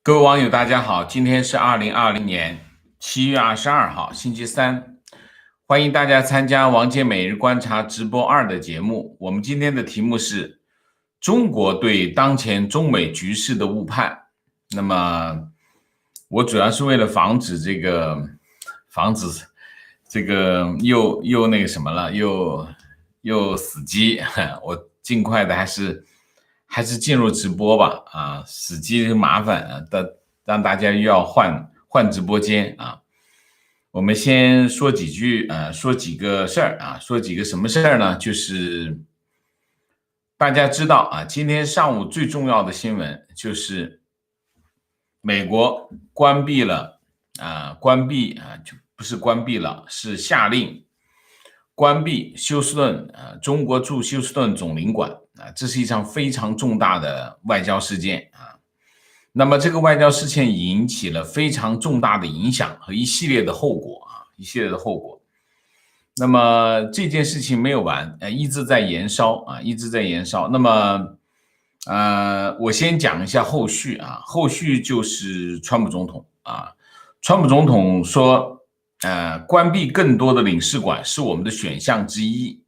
各位网友，大家好，今天是2020年7月22号，星期三，欢迎大家参加王杰每日观察直播2的节目。我们今天的题目是中国对当前中美局势的误判。那么，我主要是为了防止又那个什么了，又死机，我尽快的还是进入直播吧，死机麻烦让大家又要换直播间啊。我们先说几个事儿啊，说几个什么事儿呢？就是大家知道啊，今天上午最重要的新闻就是美国就不是关闭了，是下令关闭休斯顿中国驻休斯顿总领馆这是一场非常重大的外交事件啊。那么这个外交事件引起了非常重大的影响和一系列的后果。那么这件事情没有完，一直在延烧。那么我先讲一下后续啊，后续就是川普总统川普总统说关闭更多的领事馆是我们的选项之一。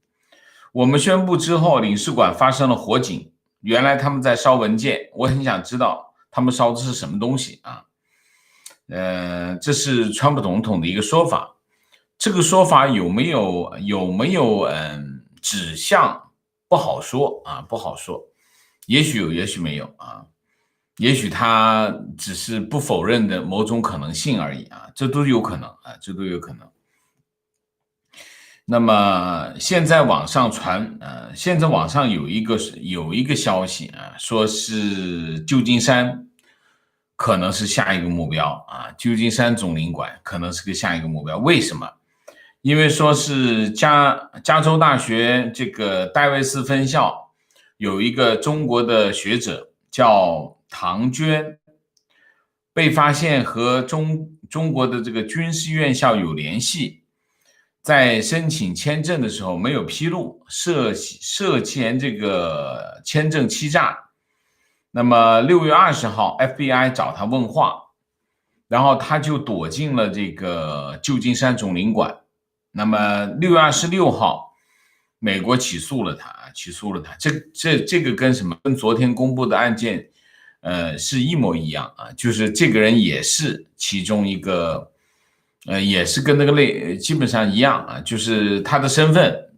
我们宣布之后，领事馆发生了火警，原来他们在烧文件，我很想知道他们烧的是什么东西啊？这是川普总统的一个说法，这个说法有没有指向不好说，也许有，也许没有也许他只是不否认的某种可能性而已这都有可能那么现在网上有一个消息说是旧金山可能是下一个目标旧金山总领馆可能是个下一个目标。为什么？因为说是加州大学这个戴维斯分校有一个中国的学者叫唐娟，被发现和中国的这个军事院校有联系，在申请签证的时候没有披露，涉嫌这个签证欺诈。那么6月20号 FBI 找他问话，然后他就躲进了这个旧金山总领馆。那么6月26号美国起诉了他。这个跟什么？跟昨天公布的案件是一模一样就是这个人也是其中一个也是跟那个基本上一样就是他的身份，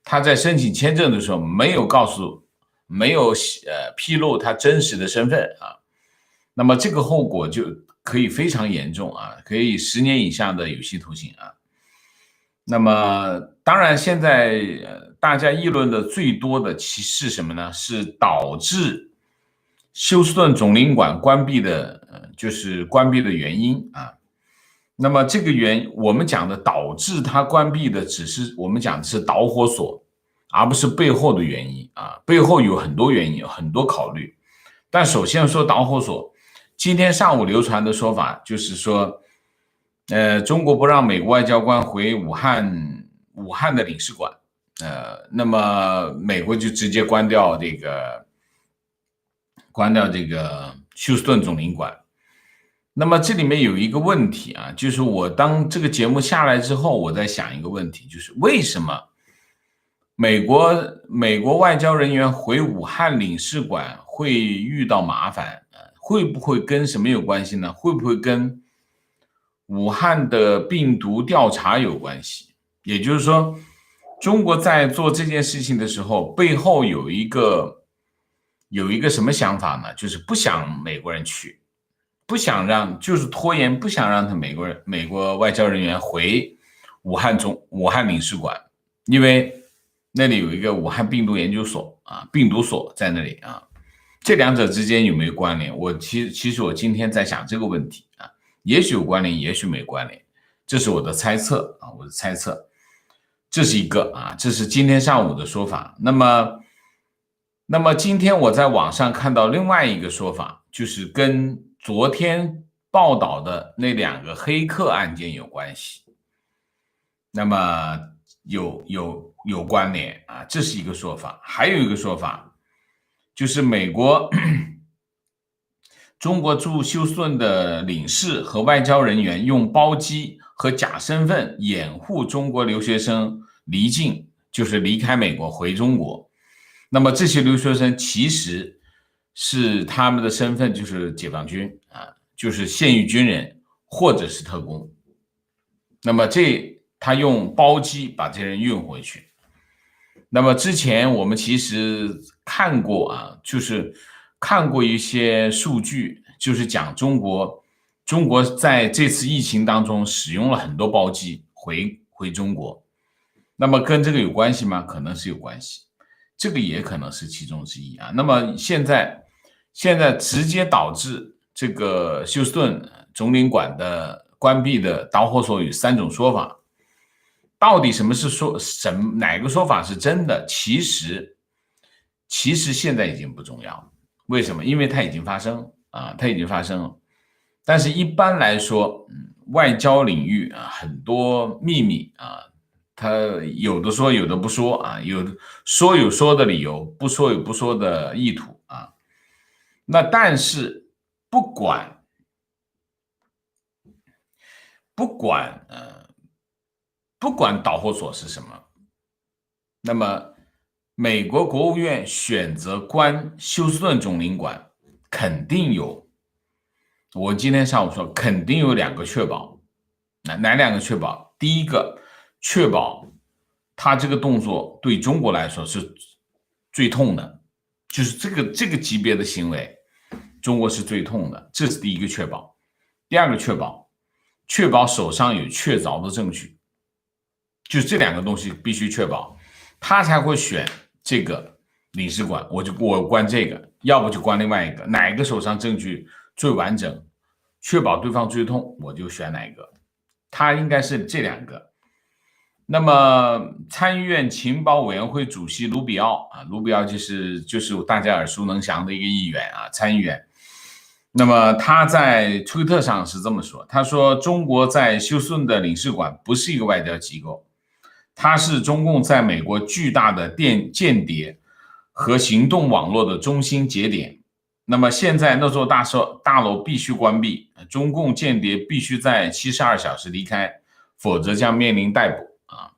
他在申请签证的时候没有披露他真实的身份那么这个后果就可以非常严重可以10年以下的有期徒刑那么当然现在大家议论的最多的是什么呢？是导致休斯顿总领馆关闭的原因那么这个我们讲的导致它关闭的我们讲的是导火索，而不是背后的原因背后有很多原因，有很多考虑。但首先说导火索，今天上午流传的说法就是说中国不让美国外交官回武汉的领事馆那么美国就直接关掉这个休斯顿总领馆。那么这里面有一个问题就是我当这个节目下来之后，我在想一个问题，就是为什么美国外交人员回武汉领事馆会遇到麻烦会不会跟什么有关系呢？会不会跟武汉的病毒调查有关系？也就是说，中国在做这件事情的时候，背后有一个什么想法呢？就是不想美国人去，就是拖延，不想让美国外交人员回武汉领事馆，因为那里有一个武汉病毒研究所病毒所在那里这两者之间有没有关联？其实我今天在想这个问题也许有关联，也许没关联，这是我的猜测这是一个这是今天上午的说法。那么今天我在网上看到另外一个说法，就是跟昨天报道的那2个黑客案件有关系。那么有关联这是一个说法。还有一个说法就是美国中国驻休斯顿的领事和外交人员用包机和假身份掩护中国留学生离境，就是离开美国回中国。那么这些留学生其实是他们的身份就是解放军啊，就是现役军人或者是特工。那么他用包机把这些人运回去。那么之前我们其实看过啊，就是看过一些数据，就是讲中国在这次疫情当中使用了很多包机回中国。那么跟这个有关系吗？可能是有关系，这个也可能是其中之一啊。那么现在直接导致这个休斯顿总领馆的关闭的导火索有3种说法。到底什么是哪个说法是真的？其实现在已经不重要了。为什么？因为它已经发生啊，它已经发生了。但是一般来说，外交领域啊，很多秘密啊，它有的说，有的不说啊，有说的理由，不说有不说的意图啊。那但是不管导火索是什么，那么美国国务院选择关休斯顿总领馆，肯定有，我今天上午说肯定有2个确保。哪2个确保？第一个，确保他这个动作对中国来说是最痛的，就是这个级别的行为，中国是最痛的，这是第一个确保。第二个确保手上有确凿的证据，就是这2个东西必须确保，他才会选这个领事馆，我关这个，要不就关另外一个，哪一个手上证据最完整，确保对方最痛，我就选哪一个。他应该是这2个。那么参议院情报委员会主席卢比奥啊，卢比奥就是大家耳熟能详的一个议员啊，参议员。那么他在推特上是这么说，他说中国在休斯顿的领事馆不是一个外交机构，它是中共在美国巨大的间谍和行动网络的中心节点。那么现在那座大楼必须关闭，中共间谍必须在72小时离开，否则将面临逮捕啊。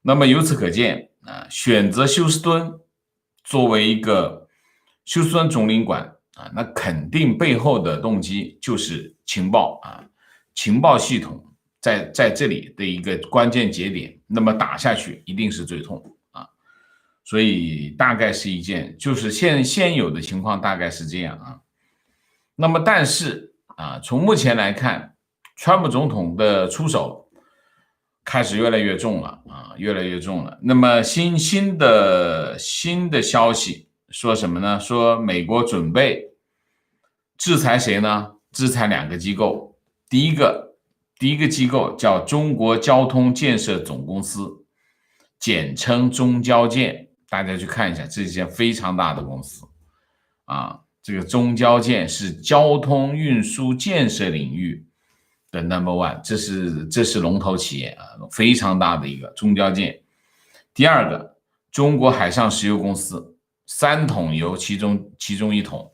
那么由此可见啊，选择休斯顿作为一个休斯顿总领馆啊，那肯定背后的动机就是情报啊，情报系统在这里的一个关键节点，那么打下去一定是最痛啊。所以大概是一件，就是现有的情况大概是这样啊。那么但是啊，从目前来看，川普总统的出手开始越来越重了啊，越来越重了。那么新的消息说什么呢？说美国准备制裁谁呢？制裁2个机构。第一个机构叫中国交通建设总公司，简称中交建。大家去看一下，这是一件非常大的公司啊。这个中交建是交通运输建设领域的 No.1， 这是龙头企业啊，非常大的一个中交建。第二个，中国海上石油公司，3桶油其中1桶。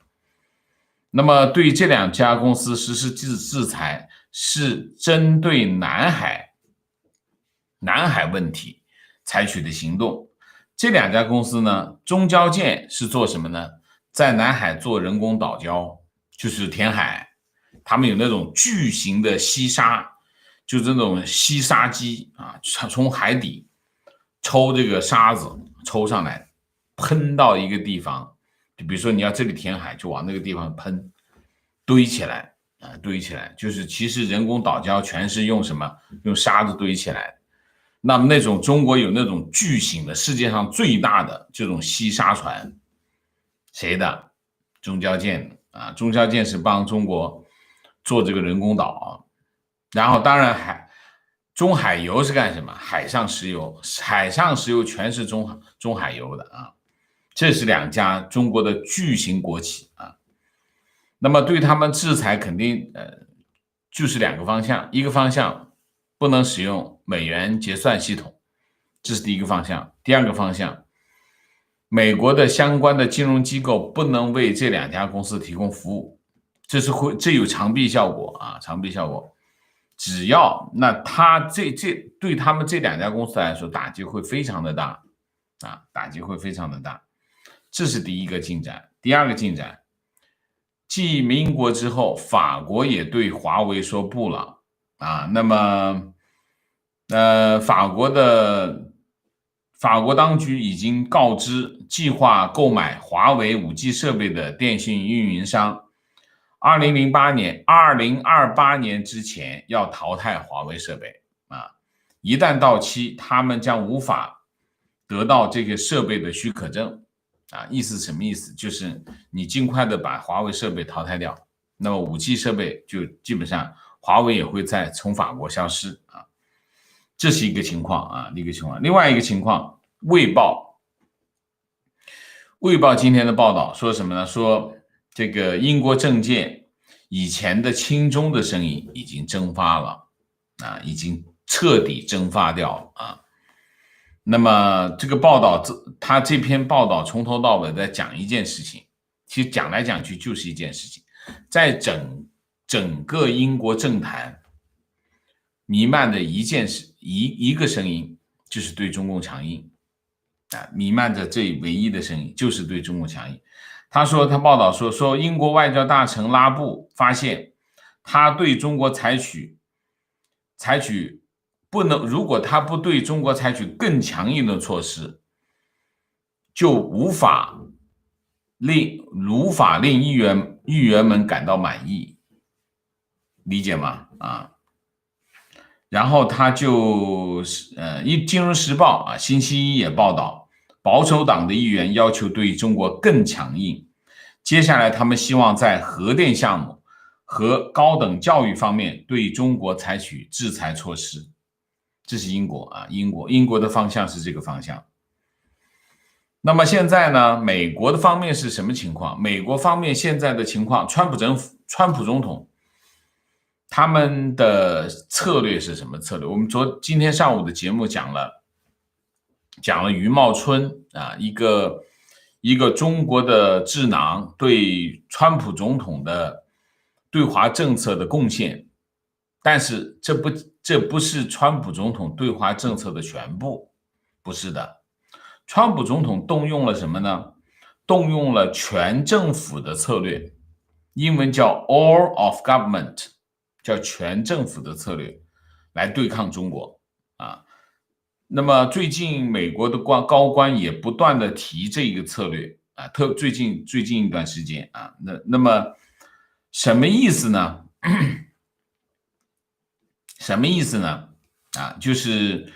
那么对这2家公司实施制裁，是针对南海问题采取的行动。这2家公司呢，中交建是做什么呢？在南海做人工岛礁，就是填海。他们有那种巨型的吸沙，就这种吸沙机啊，从海底抽这个沙子，抽上来，喷到一个地方。就比如说你要这里填海，就往那个地方喷，堆起来啊，堆起来。就是其实人工岛礁全是用什么？用沙子堆起来的。那么那种中国有那种巨型的，世界上最大的这种吸沙船，谁的？中交建的啊，中交建是帮中国做这个人工岛啊。然后当然中海油是干什么？海上石油，海上石油全是中海油的啊。这是2家中国的巨型国企啊。那么对他们制裁肯定就是2个方向，一个方向不能使用美元结算系统，这是第一个方向。第二个方向，美国的相关的金融机构不能为这2家公司提供服务，这有长臂效果啊，长臂效果。只要那他对他们这2家公司来说打击会非常的大啊，打击会非常的大。这是第一个进展。第二个进展，继民国之后，法国也对华为说不了啊。那么法国当局已经告知计划购买华为 5G 设备的电信运营商2028年之前要淘汰华为设备啊，一旦到期，他们将无法得到这个设备的许可证啊。意思什么意思？就是你尽快的把华为设备淘汰掉，那么 5G 设备就基本上华为也会再从法国消失啊。这是一个情况啊，一个情况。另外一个情况，卫报今天的报道说什么呢？说这个英国政界以前的亲中的声音已经蒸发了啊，已经彻底蒸发掉了啊。那么这个报道，他这篇报道从头到尾在讲一件事情，其实讲来讲去就是一件事情，在整个英国政坛弥漫的一个声音，就是对中共强硬啊，弥漫着这唯一的声音就是对中共强硬。他报道说英国外交大臣拉布发现，他对中国采取不能，如果他不对中国采取更强硬的措施，就无法令议员们感到满意，理解吗？啊，然后他就金融时报啊，星期一也报道，保守党的议员要求对中国更强硬，接下来他们希望在核电项目和高等教育方面对中国采取制裁措施。这是英国啊，英国的方向是这个方向。那么现在呢，美国的方面是什么情况？美国方面现在的情况，川普总统他们的策略是什么策略？我们今天上午的节目讲了余茂春啊，一个中国的智囊对川普总统的对华政策的贡献，但是这不是川普总统对华政策的全部，不是的。川普总统动用了什么呢？动用了全政府的策略，英文叫 all of government， 叫全政府的策略来对抗中国啊。那么最近美国的高官也不断的提这个策略啊，最近一段时间啊，那么什么意思呢？什么意思呢？啊，就是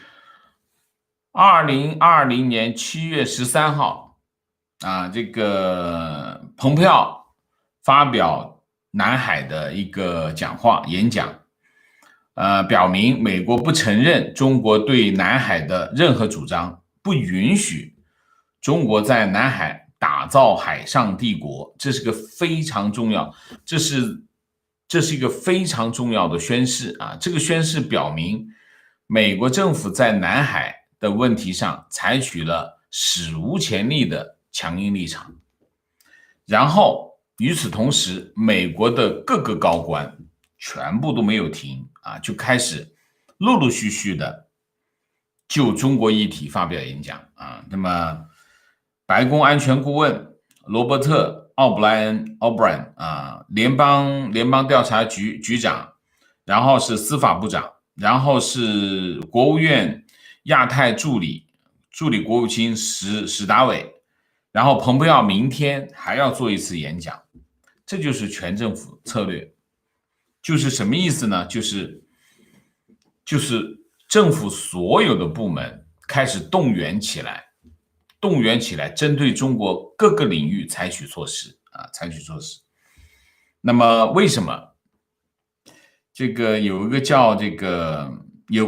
2020年7月13号啊，这个蓬佩奥发表南海的一个演讲，表明美国不承认中国对南海的任何主张，不允许中国在南海打造海上帝国，这是个非常重要，这是一个非常重要的宣示啊！这个宣示表明，美国政府在南海的问题上采取了史无前例的强硬立场。然后与此同时，美国的各个高官全部都没有停啊，就开始陆续的就中国议题发表演讲啊。那么，白宫安全顾问罗伯特奥布莱恩啊，联邦调查局局长，然后是司法部长，然后是国务院亚太助理国务卿史达伟，然后蓬佩奥明天还要做一次演讲，这就是全政府策略。就是什么意思呢？就是政府所有的部门开始动员起来，针对中国各个领域采取措施。那么为什么这个有个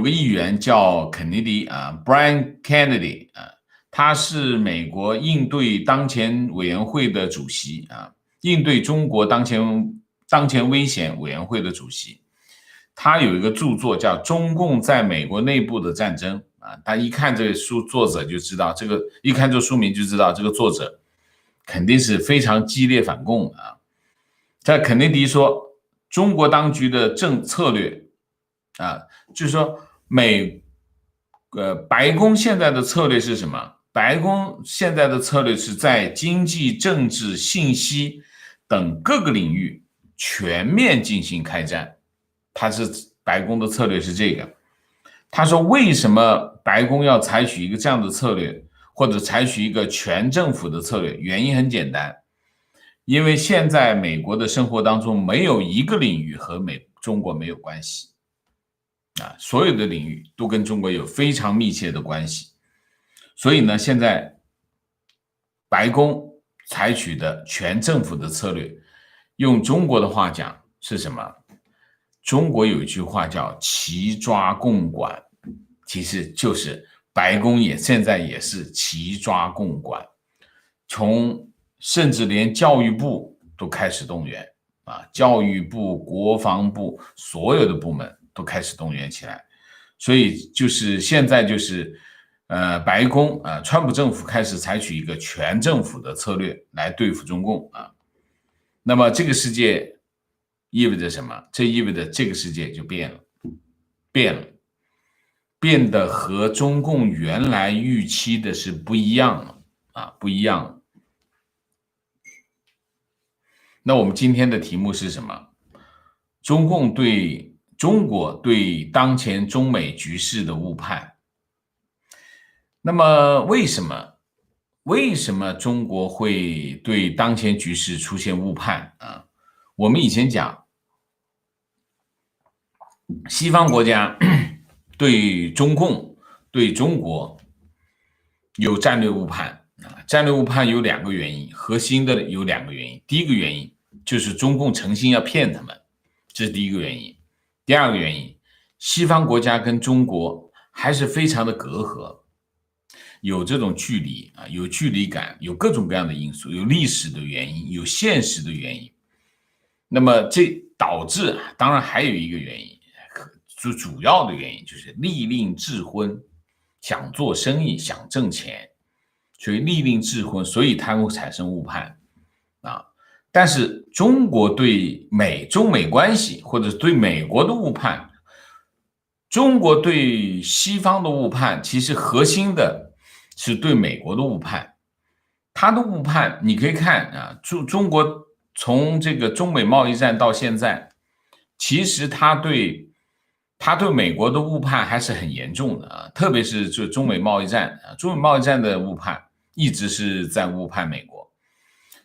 议员叫肯尼迪啊 ，Brian Kennedy 啊，他是美国应对当前委员会的主席啊，应对中国当前危险委员会的主席。他有一个著作叫《中共在美国内部的战争》啊，他一看这个作者就知道，一看这书名就知道这个作者肯定是非常激烈反共啊。在肯尼迪说，中国当局的策略就是说白宫现在的策略是什么？白宫现在的策略是在经济、政治、信息等各个领域全面进行开战。白宫的策略是这个。他说，为什么白宫要采取一个这样的策略，或者采取一个全政府的策略？原因很简单，因为现在美国的生活当中没有一个领域和中国没有关系所有的领域都跟中国有非常密切的关系。所以呢，现在白宫采取的全政府的策略，用中国的话讲是什么？中国有一句话叫齐抓共管，其实就是白宫现在也是齐抓共管，甚至连教育部都开始动员教育部、国防部所有的部门都开始动员起来。所以现在白宫川普政府开始采取一个全政府的策略来对付中共那么这个世界意味着什么？这意味着这个世界就变得和中共原来预期的是不一样了不一样了。那我们今天的题目是什么？中国对当前中美局势的误判。那么为什么中国会对当前局势出现误判我们以前讲西方国家对中共、对中国有战略误判战略误判有两个原因，核心的有两个原因。第一个原因就是中共诚心要骗他们，这是第一个原因。第二个原因，西方国家跟中国还是非常的隔阂，有这种距离有距离感，有各种各样的因素，有历史的原因，有现实的原因。那么这导致当然还有一个原因，主要的原因就是利令智昏，想做生意，想挣钱，所以利令智昏，所以它会产生误判但是中国对中美关系，或者对美国的误判，中国对西方的误判，其实核心的是对美国的误判。它的误判你可以看中国从这个中美贸易战到现在，其实它对美国的误判还是很严重的特别是中美贸易战中美贸易战的误判一直是在误判美国。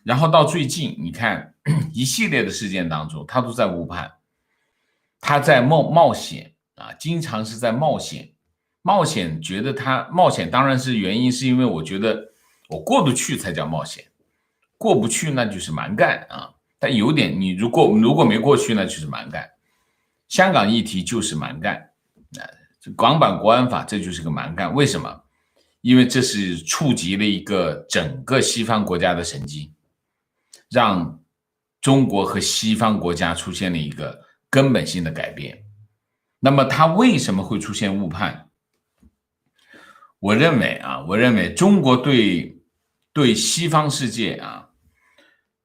然后到最近你看一系列的事件当中，他都在误判，他在冒险经常是在冒险。觉得他冒险当然是原因是因为我觉得我过得去才叫冒险，过不去那就是蛮干但有点你如果没过去那就是蛮干。香港议题就是蛮干港版国安法这就是个蛮干。为什么？因为这是触及了一个整个西方国家的神经，让中国和西方国家出现了一个根本性的改变。那么它为什么会出现误判？我认为中国对西方世界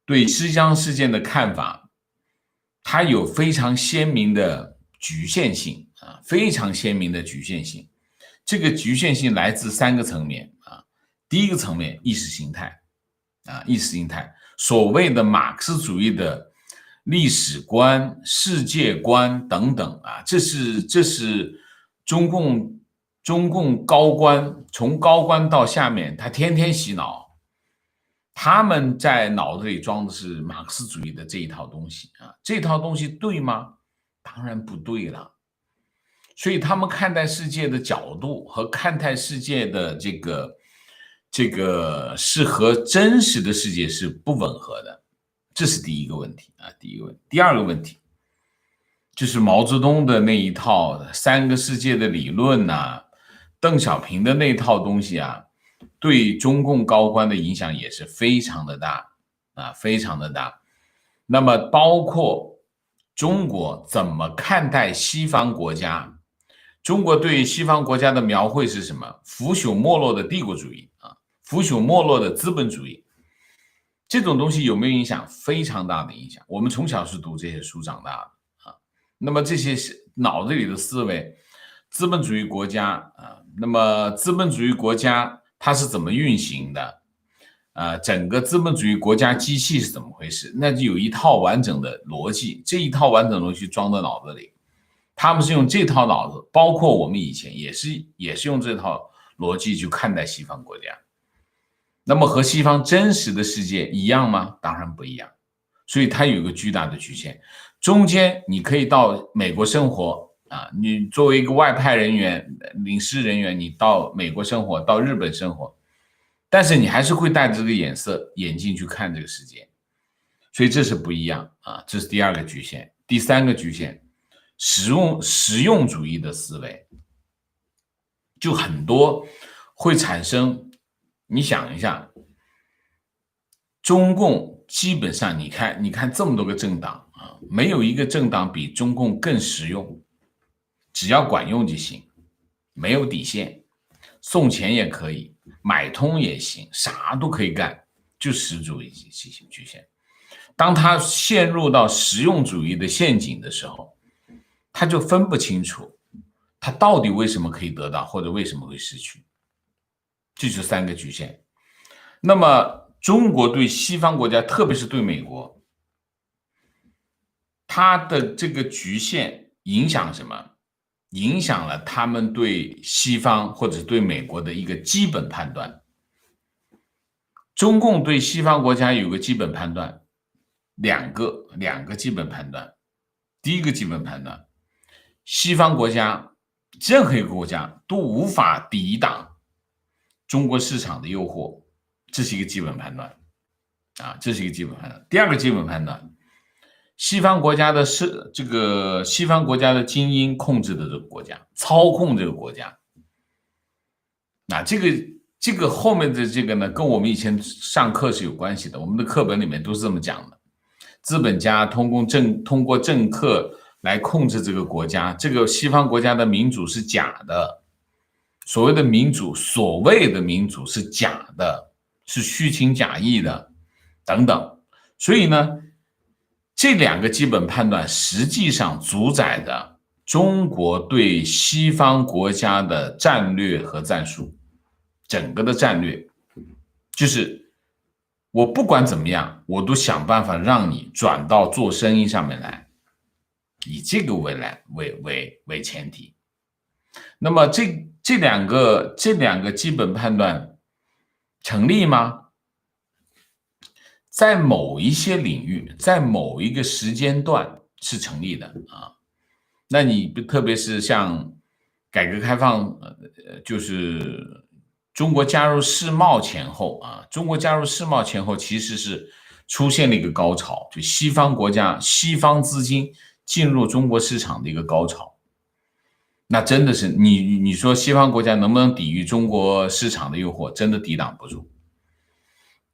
对西方世界的看法，它有非常鲜明的局限性非常鲜明的局限性。这个局限性来自三个层面第一个层面意识形态所谓的马克思主义的历史观、世界观等等这是中共高官，从高官到下面他天天洗脑，他们在脑子里装的是马克思主义的这一套东西这套东西对吗？当然不对了。所以他们看待世界的角度和看待世界的这个是和真实的世界是不吻合的，这是第一个问题第二个问题就是毛泽东的那一套三个世界的理论邓小平的那套东西对中共高官的影响也是非常的大非常的大。那么包括中国怎么看待西方国家，中国对西方国家的描绘是什么？腐朽没落的帝国主义腐朽没落的资本主义，这种东西有没有影响？非常大的影响。我们从小是读这些书长大的啊。那么这些脑子里的思维，资本主义国家啊，那么资本主义国家它是怎么运行的？整个资本主义国家机器是怎么回事？那就有一套完整的逻辑，这一套完整的逻辑装在脑子里。他们是用这套脑子，包括我们以前也是用这套逻辑去看待西方国家。那么和西方真实的世界一样吗？当然不一样。所以它有一个巨大的局限。中间你可以到美国生活啊，你作为一个外派人员、领事人员，你到美国生活，到日本生活，但是你还是会戴着这个眼镜去看这个世界。所以这是不一样啊，这是第二个局限。第三个局限，实用主义的思维，就很多会产生。你想一下，中共基本上你看这么多个政党啊，没有一个政党比中共更实用，只要管用就行，没有底线，送钱也可以，买通也行，啥都可以干，就实主义局限。当他陷入到实用主义的陷阱的时候，他就分不清楚他到底为什么可以得到，或者为什么会失去。这就是三个局限。那么中国对西方国家，特别是对美国，它的这个局限影响什么？影响了他们对西方或者对美国的一个基本判断。中共对西方国家有个基本判断，两个基本判断。第一个基本判断，西方国家任何一个国家都无法抵挡中国市场的诱惑，这是一个基本判断啊，这是一个基本判断。第二个基本判断，西方国家的精英控制的这个国家，操控这个国家。那这个后面的这个呢，跟我们以前上课是有关系的，我们的课本里面都是这么讲的。资本家通过政客来控制这个国家，这个西方国家的民主是假的，所谓的民主是假的，是虚情假意的，等等。所以呢，这两个基本判断实际上主宰着中国对西方国家的战略和战术。整个的战略就是我不管怎么样，我都想办法让你转到做生意上面来，以这个为前提。那么这两个基本判断成立吗？在某一些领域，在某一个时间段是成立的啊。那你特别是像改革开放，就是中国加入世贸前后啊，中国加入世贸前后其实是出现了一个高潮，就西方国家、西方资金进入中国市场的一个高潮。那真的是你说西方国家能不能抵御中国市场的诱惑？真的抵挡不住。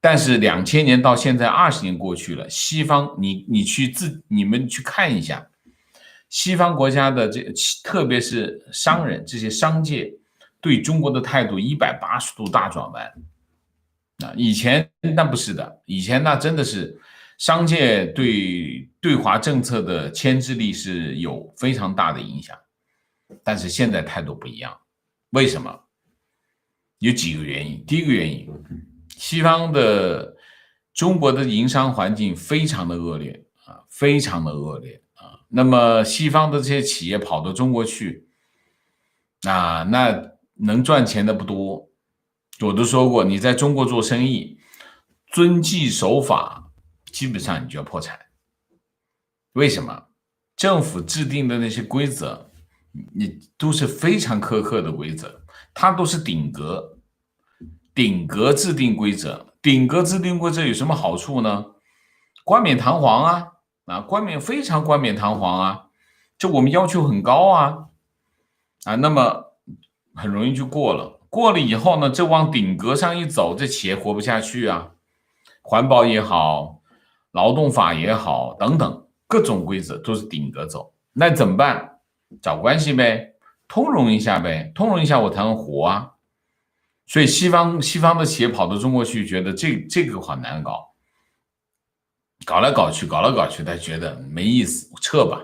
但是2000年到现在20年过去了，西方你们去看一下，西方国家的特别是商人这些商界对中国的态度180度大转弯。以前那不是的，以前那真的是商界对华政策的牵制力是有非常大的影响，但是现在态度不一样。为什么？有几个原因。第一个原因，中国的营商环境非常的恶劣啊，非常的恶劣啊。那么西方的这些企业跑到中国去啊，那能赚钱的不多。我都说过，你在中国做生意，遵纪守法，基本上你就要破产。为什么？政府制定的那些规则，你都是非常苛刻的规则，它都是顶格制定规则。顶格制定规则有什么好处呢？冠冕堂皇啊，非常冠冕堂皇啊，就我们要求很高啊，那么很容易就过了。过了以后呢，这往顶格上一走，这企业活不下去啊。环保也好，劳动法也好，等等各种规则都是顶格走。那怎么办？找关系呗，通融一下呗，通融一下我才能活啊。所以西方的企业跑到中国去，觉得这个好难搞搞来搞去，他觉得没意思，撤吧。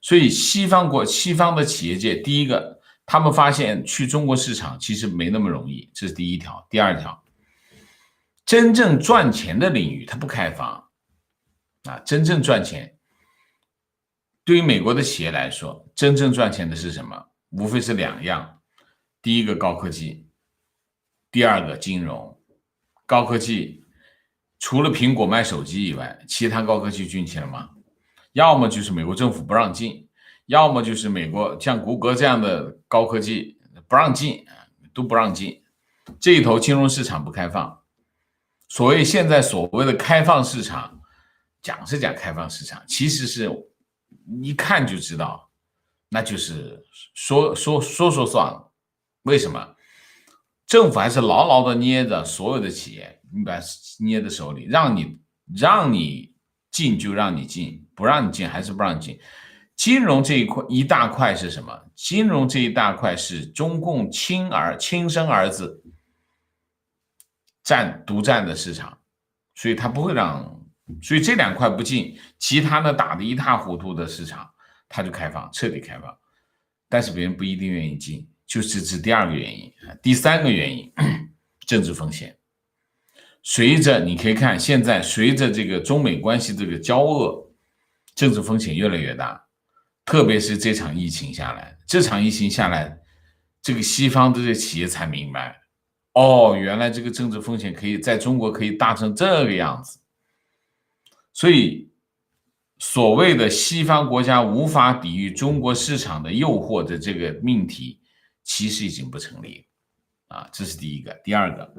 所以西方的企业界，第一个，他们发现去中国市场其实没那么容易，这是第一条。第二条，真正赚钱的领域它不开放啊，真正赚钱，对于美国的企业来说，真正赚钱的是什么？无非是两样，第一个高科技，第二个金融。高科技除了苹果卖手机以外，其他高科技进去了吗？要么就是美国政府不让进，要么就是美国像谷歌这样的高科技不让进，都不让进。这一头金融市场不开放，现在所谓的开放市场，讲是讲开放市场，其实是一看就知道，那就是说算了。为什么？政府还是牢牢的捏着所有的企业，你把捏在手里，让你进就让你进，不让你进还是不让你进。金融这一大块是什么？金融这一大块是中共亲生儿子独占的市场，所以他不会让，所以这两块不进，其他的打得一塌糊涂的市场，他就开放，彻底开放，但是别人不一定愿意进。就是这第二个原因。第三个原因，政治风险。你可以看现在随着这个中美关系这个交恶，政治风险越来越大，特别是这场疫情下来，这个西方这些企业才明白，原来这个政治风险可以在中国可以大成这个样子。所以所谓的西方国家无法抵御中国市场的诱惑的这个命题，其实已经不成立啊，这是第一个。第二个，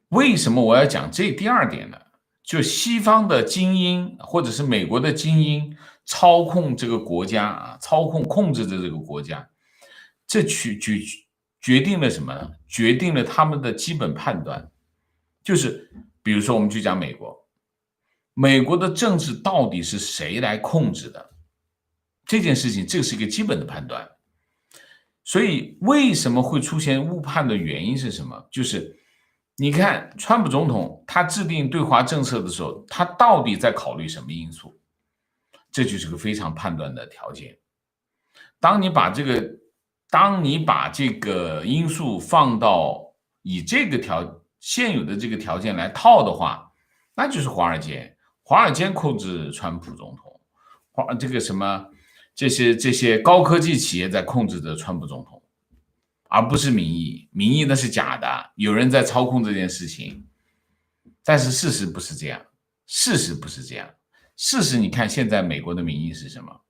为什么我要讲这第二点呢？就西方的精英或者是美国的精英操控这个国家啊，控制着这个国家，这决定了什么呢？决定了他们的基本判断，就是比如说我们就讲美国的政治到底是谁来控制的这件事情，这是一个基本的判断。所以为什么会出现误判的原因是什么？就是你看川普总统他制定对华政策的时候，他到底在考虑什么因素？这就是个非常判断的条件。当你把这个因素放到以这个现有的这个条件来套的话，那就是华尔街控制川普总统，这些高科技企业在控制着川普总统，而不是民意那是假的，有人在操控这件事情。但是事实不是这样，事实你看现在美国的民意是什么？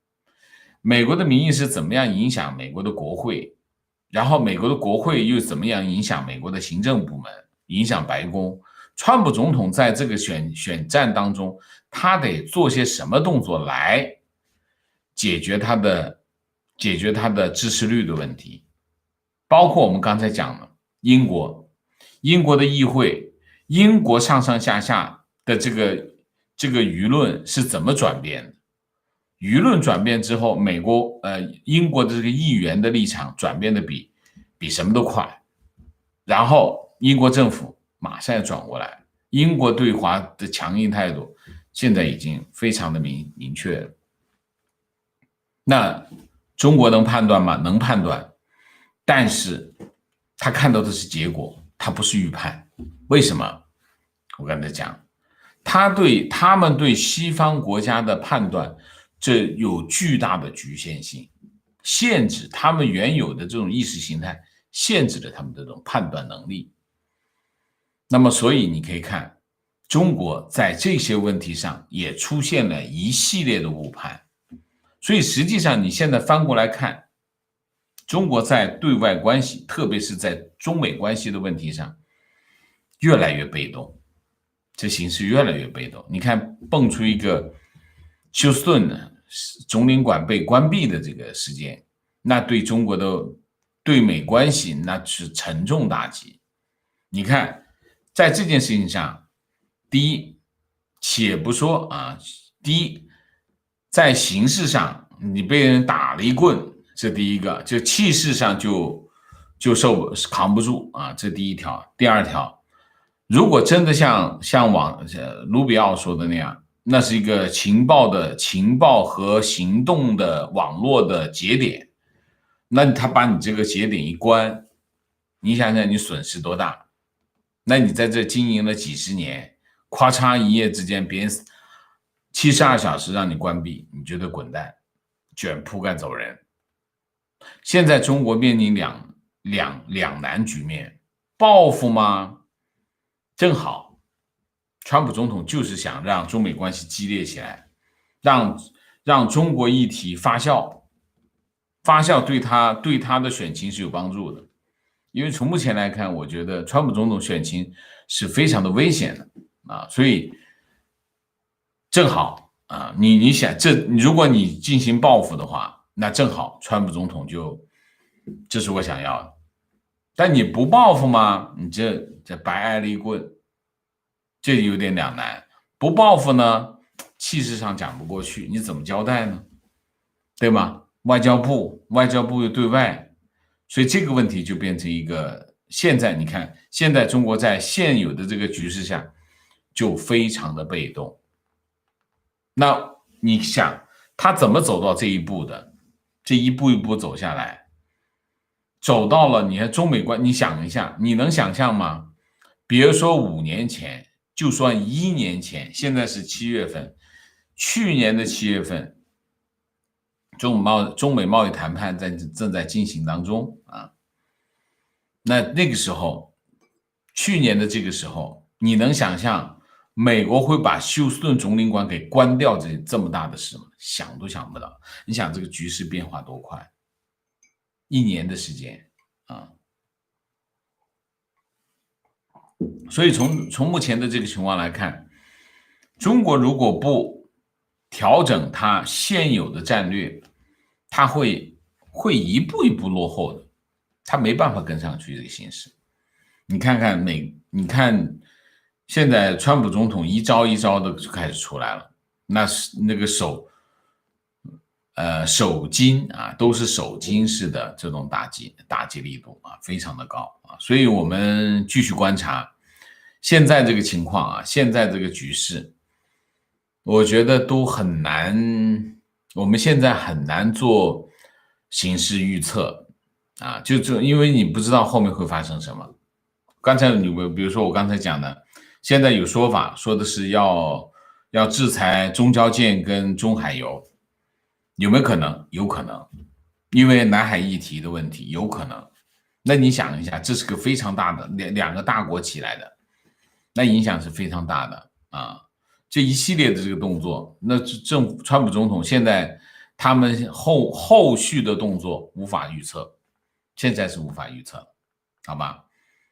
美国的民意是怎么样影响美国的国会，然后美国的国会又怎么样影响美国的行政部门，影响白宫。川普总统在这个选战当中，他得做些什么动作来解决他的支持率的问题，包括我们刚才讲的英国的议会，英国上上下下的这个舆论是怎么转变的？舆论转变之后，英国的这个议员的立场转变的比什么都快，然后英国政府马上要转过来，英国对华的强硬态度现在已经非常的明确了。那中国能判断吗？能判断，但是他看到的是结果，他不是预判。为什么？我刚才讲，他们对西方国家的判断，这有巨大的局限性，限制他们原有的这种意识形态，限制了他们这种判断能力。那么，所以你可以看，中国在这些问题上也出现了一系列的误判。所以实际上你现在翻过来看，中国在对外关系，特别是在中美关系的问题上越来越被动，这形势越来越被动。你看蹦出一个休斯顿总领馆被关闭的这个事件，那对中国的对美关系那是沉重打击。你看在这件事情上，第一，且不说啊，第一，在形式上你被人打了一棍，这第一个，就气势上就扛不住啊，这第一条。第二条，如果真的像卢比奥说的那样，那是一个情报和行动的网络的节点，那他把你这个节点一关，你想想你损失多大？那你在这经营了几十年，咔嚓一夜之间，别人72小时让你关闭，你觉得滚蛋，卷铺盖走人。现在中国面临两难局面，报复吗？正好，川普总统就是想让中美关系激烈起来，让中国议题发酵，对他的选情是有帮助的。因为从目前来看，我觉得川普总统选情是非常的危险的啊，所以正好啊，你想如果你进行报复的话，那正好川普总统这是我想要的。但你不报复吗？你这白挨了一棍，这有点两难。不报复呢，气势上讲不过去，你怎么交代呢？对吗？外交部又对外，所以这个问题就变成一个，现在你看，现在中国在现有的这个局势下就非常的被动。那你想他怎么走到这一步的？这一步一步走下来，走到了你看中美关，你想一下，你能想象吗？别说5年前，就算1年前，现在是7月份，去年的7月份，中美贸易谈判正在进行当中啊。那个时候，去年的这个时候，你能想象美国会把休斯顿总领馆给关掉这么大的事吗？想都想不到。你想这个局势变化多快，1年的时间啊。所以从目前的这个情况来看，中国如果不调整它现有的战略，它会一步一步落后的，它没办法跟上去这个形势。你看现在川普总统一招一招的就开始出来了，那个手金啊，都是手金式的这种打击力度啊，非常的高啊，所以我们继续观察现在这个情况啊，现在这个局势，我觉得都很难，我们现在很难做形势预测啊，就因为你不知道后面会发生什么。刚才比如说我刚才讲的，现在有说法说的是要制裁中交建跟中海油。有没有可能？有可能，因为南海议题的问题，有可能。那你想一下，这是个非常大的两个大国起来的，那影响是非常大的啊。这一系列的这个动作，那川普总统现在他们后续的动作无法预测，现在是无法预测，好吧？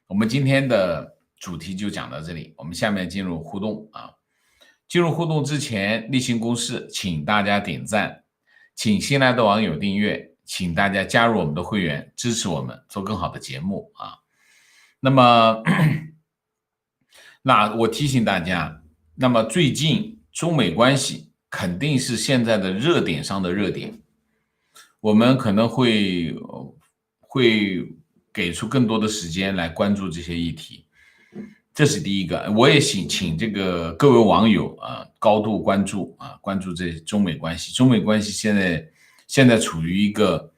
我们今天的主题就讲到这里，我们下面进入互动啊。进入互动之前，例行公事，请大家点赞。请新来的网友订阅，请大家加入我们的会员，支持我们做更好的节目啊。那么，那我提醒大家，那么最近中美关系肯定是现在的热点上的热点，我们可能会给出更多的时间来关注这些议题。这是第一个，我也请这个各位网友啊高度关注啊，关注这中美关系。中美关系现在处于一个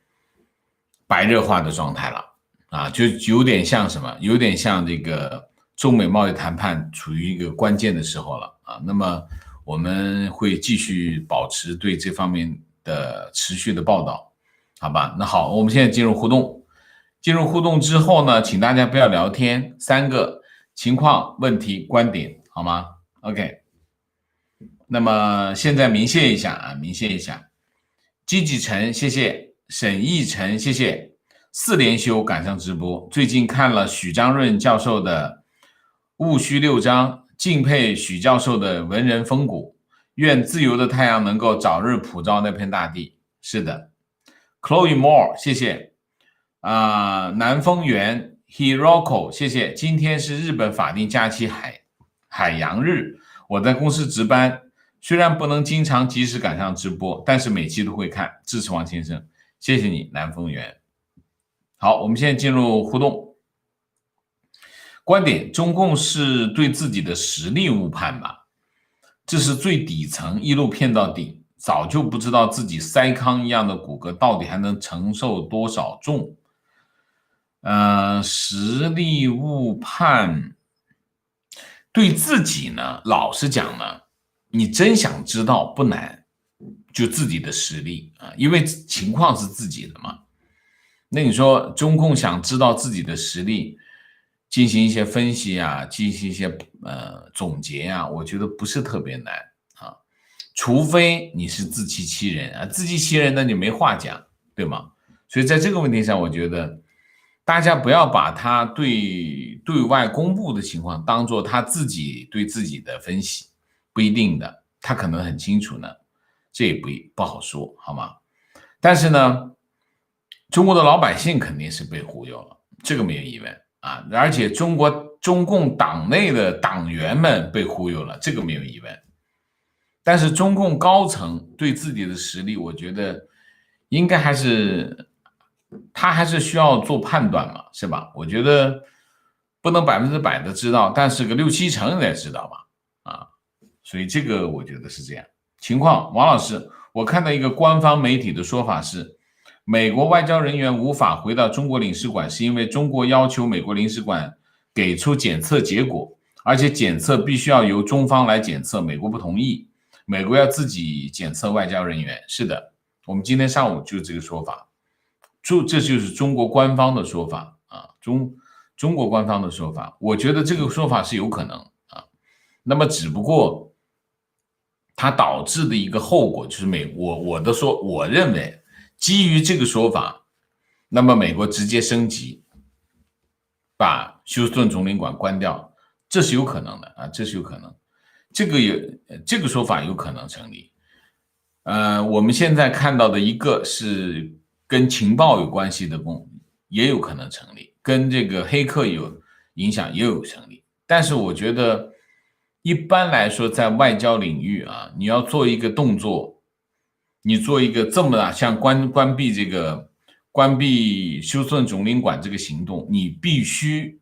白热化的状态了啊，就有点像什么？有点像这个中美贸易谈判处于一个关键的时候了啊。那么我们会继续保持对这方面的持续的报道，好吧？那好，我们现在进入互动。进入互动之后呢，请大家不要聊天，3个。情况、问题、观点，好吗 ？OK。那么现在明谢一下啊，明谢一下。积极晨，谢谢。沈奕晨，谢谢。4连休赶上直播，最近看了许章润教授的《戊戌6章》，敬佩许教授的文人风骨，愿自由的太阳能够早日普照那片大地。是的 ，Chloe Moore， 谢谢。南丰源。Hiroko， 谢谢。今天是日本法定假期海洋日，我在公司值班，虽然不能经常及时赶上直播，但是每期都会看，支持王先生，谢谢你，南丰源。好，我们现在进入互动。观点：中共是对自己的实力误判吧？这是最底层，一路骗到底，早就不知道自己筛糠一样的骨骼到底还能承受多少重。实力误判，对自己呢，老实讲呢，你真想知道不难，就自己的实力啊，因为情况是自己的嘛。那你说中共想知道自己的实力，进行一些分析啊，进行一些总结啊，我觉得不是特别难啊，除非你是自欺欺人啊，自欺欺人那你没话讲，对吗？所以在这个问题上，我觉得大家不要把他对外公布的情况当做他自己对自己的分析，不一定的，他可能很清楚呢，这也不好说，好吗？但是呢，中国的老百姓肯定是被忽悠了，这个没有疑问啊，而且中共党内的党员们被忽悠了，这个没有疑问。但是中共高层对自己的实力，我觉得应该还是他还是需要做判断嘛，是吧？我觉得不能100%的知道，但是个6-7成应该知道吧？啊，所以这个我觉得是这样情况。王老师，我看到一个官方媒体的说法是，美国外交人员无法回到中国领事馆，是因为中国要求美国领事馆给出检测结果，而且检测必须要由中方来检测，美国不同意。美国要自己检测外交人员，是的，我们今天上午就这个说法，这就是中国官方的说法啊，中国官方的说法，我觉得这个说法是有可能啊，那么只不过它导致的一个后果就是我认为基于这个说法，那么美国直接升级，把休斯顿总领馆关掉，这是有可能的啊，这是有可能。这个说法有可能成立。我们现在看到的一个是跟情报有关系的也有可能成立，跟这个黑客有影响也有成立。但是我觉得一般来说，在外交领域啊，你要做一个动作，你做一个这么大，像关闭休斯顿总领馆这个行动，你必须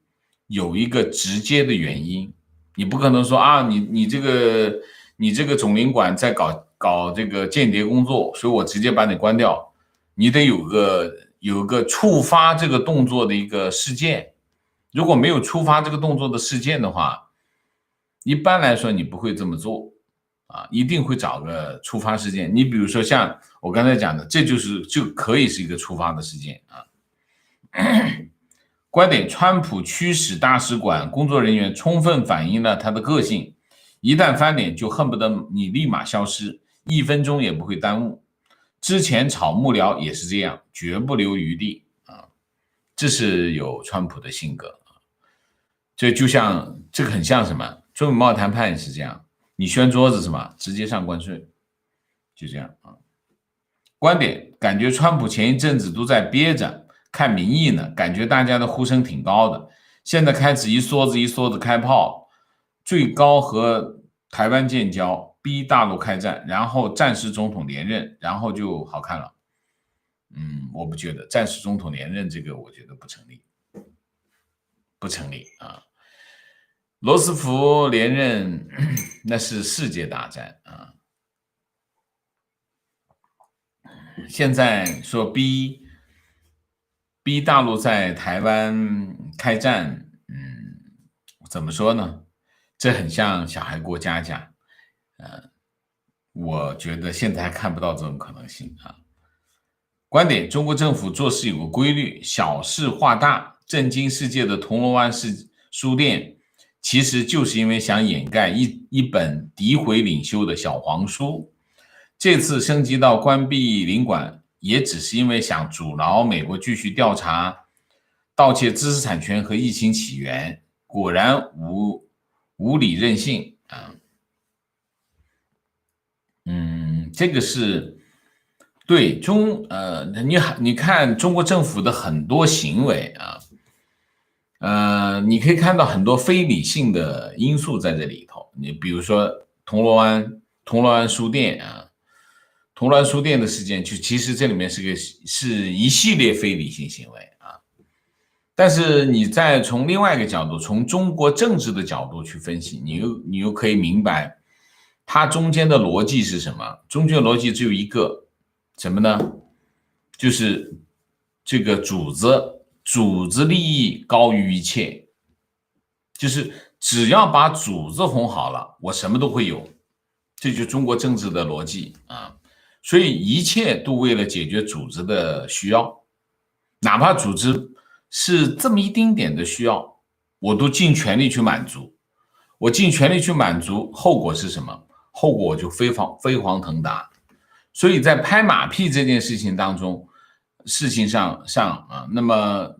有一个直接的原因。你不可能说啊，你这个总领馆在搞这个间谍工作，所以我直接把你关掉。你得有个触发这个动作的一个事件。如果没有触发这个动作的事件的话，一般来说你不会这么做啊，一定会找个触发事件。你比如说像我刚才讲的，就可以是一个触发的事件啊。观点：川普驱使大使馆工作人员充分反映了他的个性，一旦翻脸就恨不得你立马消失，1分钟也不会耽误。之前炒幕僚也是这样，绝不留余地啊，这是有川普的性格。这个很像什么？中美贸易谈判也是这样，你掀桌子是吧？直接上关税，就这样啊。观点：感觉川普前一阵子都在憋着看民意呢，感觉大家的呼声挺高的，现在开始一梭子一梭子开炮，最高和台湾建交，逼大陆开战，然后战时总统连任，然后就好看了。我不觉得战时总统连任这个，我觉得不成立，不成立啊。罗斯福连任那是世界大战啊，现在说逼大陆在台湾开战，怎么说呢？这很像小孩过家家，我觉得现在还看不到这种可能性啊。观点：中国政府做事有个规律，小事化大。震惊世界的铜锣湾书店，其实就是因为想掩盖一本诋毁领袖的小黄书。这次升级到关闭领馆，也只是因为想阻挠美国继续调查盗窃知识产权和疫情起源。果然无理任性啊！这个是对你看中国政府的很多行为啊，你可以看到很多非理性的因素在这里头。你比如说铜锣湾书店啊，铜锣湾书店的事件，就其实这里面是一系列非理性行为啊。但是你再从另外一个角度，从中国政治的角度去分析，你又可以明白它中间的逻辑是什么。中间的逻辑只有一个，什么呢？就是这个主子利益高于一切，就是只要把主子哄好了，我什么都会有。这就是中国政治的逻辑啊。所以一切都为了解决组织的需要，哪怕组织是这么一丁点的需要，我都尽全力去满足。我尽全力去满足，后果是什么？后果我就飞黄腾达。所以在拍马屁这件事情当中，事情上啊，那么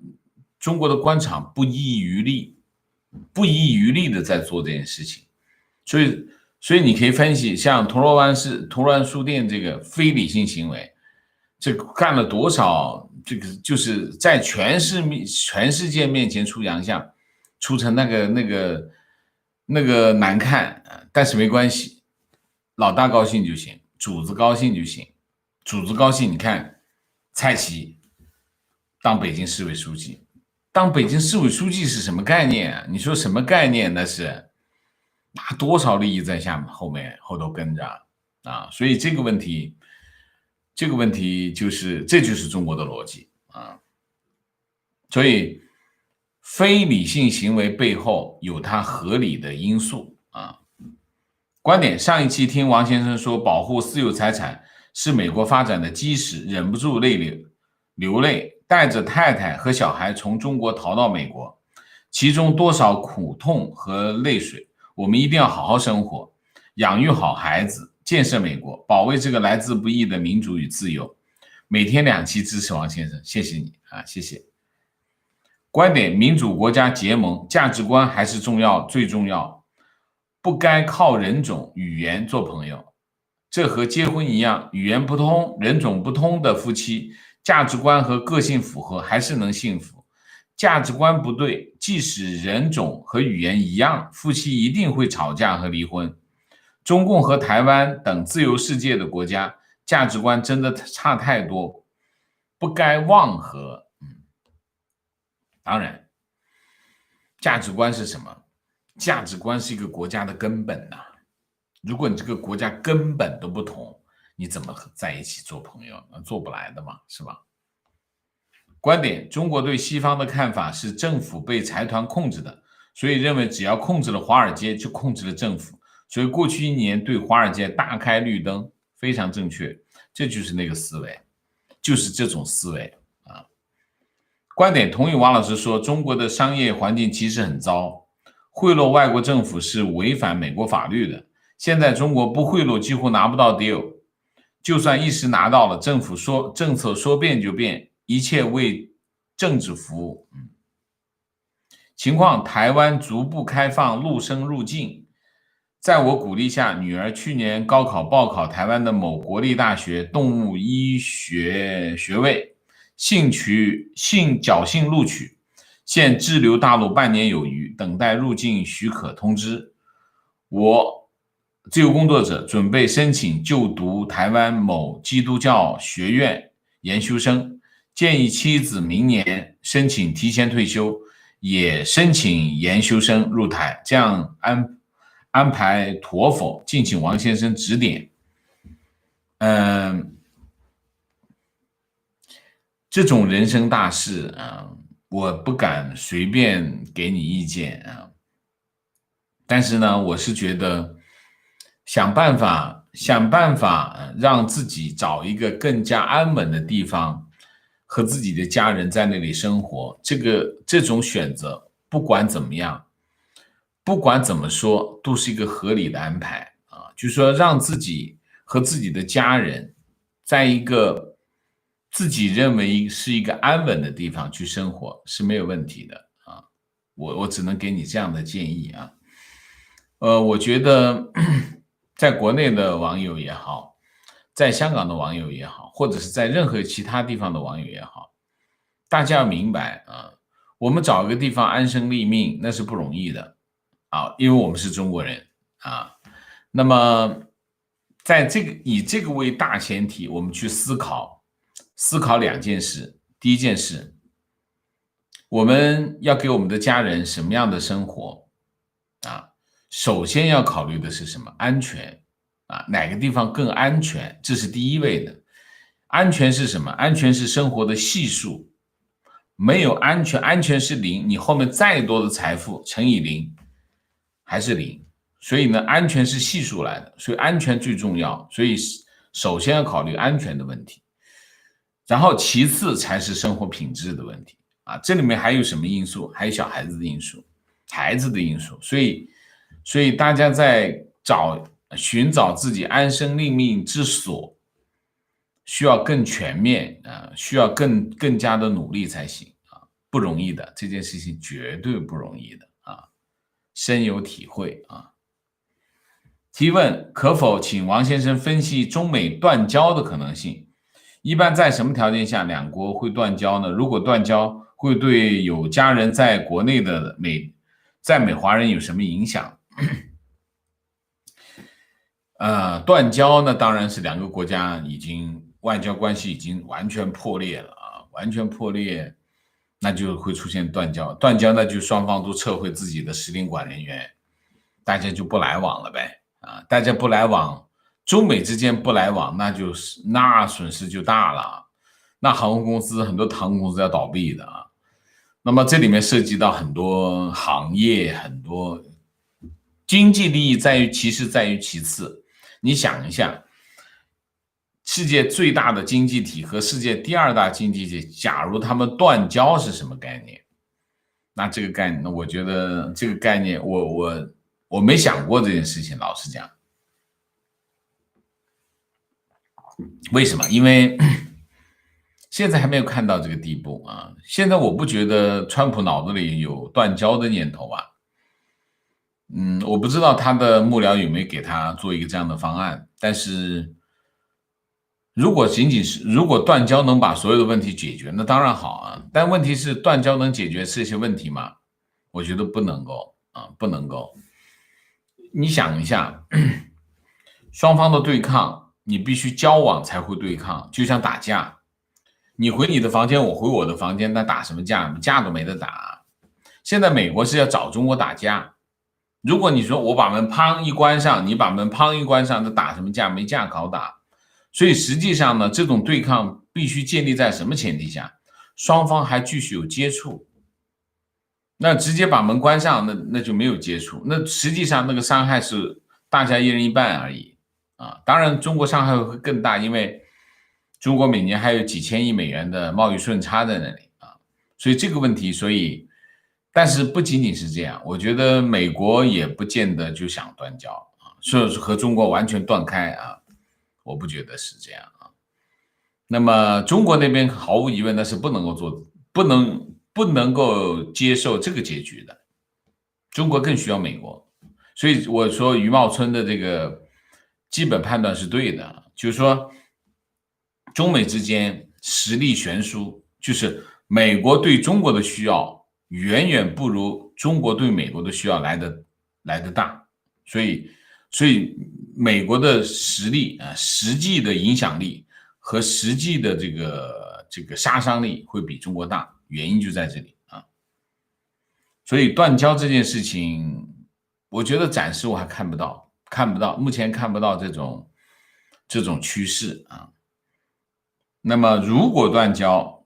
中国的官场不遗余力的在做这件事情。所以你可以分析，像铜锣湾书店这个非理性行为，这干了多少，这个就是在全世界面前出洋相，出成那个难看，但是没关系，老大高兴就行，主子高兴就行。主子高兴，你看蔡奇当北京市委书记，当北京市委书记是什么概念啊？你说什么概念？那是拿多少利益在后头跟着啊？所以这个问题这就是中国的逻辑啊。所以非理性行为背后有它合理的因素啊。观点：上一期听王先生说保护私有财产是美国发展的基石，忍不住流泪，带着太太和小孩从中国逃到美国，其中多少苦痛和泪水。我们一定要好好生活，养育好孩子，建设美国，保卫这个来之不易的民主与自由。每天2期支持王先生，谢谢你啊，谢谢。观点：民主国家结盟，价值观还是最重要，不该靠人种语言做朋友。这和结婚一样，语言不通人种不通的夫妻，价值观和个性符合还是能幸福。价值观不对，即使人种和语言一样，夫妻一定会吵架和离婚。中共和台湾等自由世界的国家，价值观真的差太多，不该妄合。当然，价值观是什么？价值观是一个国家的根本呐。如果你这个国家根本都不同，你怎么在一起做朋友？做不来的嘛，是吧？观点：中国对西方的看法是政府被财团控制的，所以认为只要控制了华尔街，就控制了政府。所以过去1年对华尔街大开绿灯，非常正确。这就是那个思维，就是这种思维啊。观点：同意王老师说，中国的商业环境其实很糟，贿赂外国政府是违反美国法律的。现在中国不贿赂几乎拿不到 deal， 就算一时拿到了，政策说变就变，一切为政治服务。情况：台湾逐步开放陆生入境，在我鼓励下，女儿去年高考报考台湾的某国立大学动物医学学位，侥幸录取，现滞留大陆半年有余，等待入境许可通知。我自由工作者准备申请就读台湾某基督教学院研修生，建议妻子明年申请提前退休，也申请研修生入台，这样安排妥否？敬请王先生指点。这种人生大事啊，我不敢随便给你意见啊。但是呢，我是觉得想办法让自己找一个更加安稳的地方，和自己的家人在那里生活。这种选择，不管怎么样，不管怎么说，都是一个合理的安排啊。就是说，让自己和自己的家人在一个自己认为是一个安稳的地方去生活是没有问题的啊。我只能给你这样的建议啊。我觉得在国内的网友也好，在香港的网友也好，或者是在任何其他地方的网友也好，大家要明白啊，我们找一个地方安身立命那是不容易的啊，因为我们是中国人啊。那么以这个为大前提，我们去思考2件事。第一件事，我们要给我们的家人什么样的生活啊？首先要考虑的是什么？安全啊，哪个地方更安全？这是第一位的。安全是什么？安全是生活的系数。没有安全，安全是零，你后面再多的财富乘以零还是零。所以呢，安全是系数来的，所以安全最重要。所以首先要考虑安全的问题，然后其次才是生活品质的问题啊。这里面还有什么因素？还有小孩子的因素，孩子的因素。所以大家在寻找自己安身立命之所，需要更全面啊，需要更加的努力才行啊，不容易的，这件事情绝对不容易的啊，深有体会啊。提问：可否请王先生分析中美断交的可能性？一般在什么条件下两国会断交呢？如果断交，会对有家人在国内的在美华人有什么影响？断交呢，当然是两个国家已经外交关系已经完全破裂了啊，完全破裂，那就会出现断交。断交那就双方都撤回自己的使领馆人员，大家就不来往了呗啊，大家不来往，中美之间不来往，那损失就大了，那航空公司很多航空公司要倒闭的啊。那么这里面涉及到很多行业，很多经济利益其实在于其次。你想一下，世界最大的经济体和世界第二大经济体，假如他们断交是什么概念？那这个概念，我觉得这个概念，我没想过这件事情。老实讲，为什么？因为现在还没有看到这个地步啊。现在我不觉得川普脑子里有断交的念头啊。我不知道他的幕僚有没有给他做一个这样的方案，但是如果断交能把所有的问题解决，那当然好啊。但问题是断交能解决这些问题吗？我觉得不能够啊，不能够。你想一下，双方的对抗，你必须交往才会对抗，就像打架，你回你的房间，我回我的房间，那打什么架？架都没得打。现在美国是要找中国打架。如果你说我把门砰一关上，你把门砰一关上，那打什么架？没架可打。所以实际上呢，这种对抗必须建立在什么前提下？双方还继续有接触。那直接把门关上，那就没有接触。那实际上那个伤害是大家一人一半而已啊。当然，中国伤害会更大，因为中国每年还有几千亿美元的贸易顺差在那里啊。所以这个问题，但是不仅仅是这样，我觉得美国也不见得就想断交啊，是和中国完全断开啊，我不觉得是这样啊。那么中国那边毫无疑问那是不能够接受这个结局的，中国更需要美国。所以我说余茂春的这个基本判断是对的，就是说中美之间实力悬殊，就是美国对中国的需要远远不如中国对美国的需要来得大，所以美国的实力啊，实际的影响力和实际的这个杀伤力会比中国大，原因就在这里啊。所以断交这件事情，我觉得暂时我还看不到，目前看不到这种趋势啊。那么如果断交，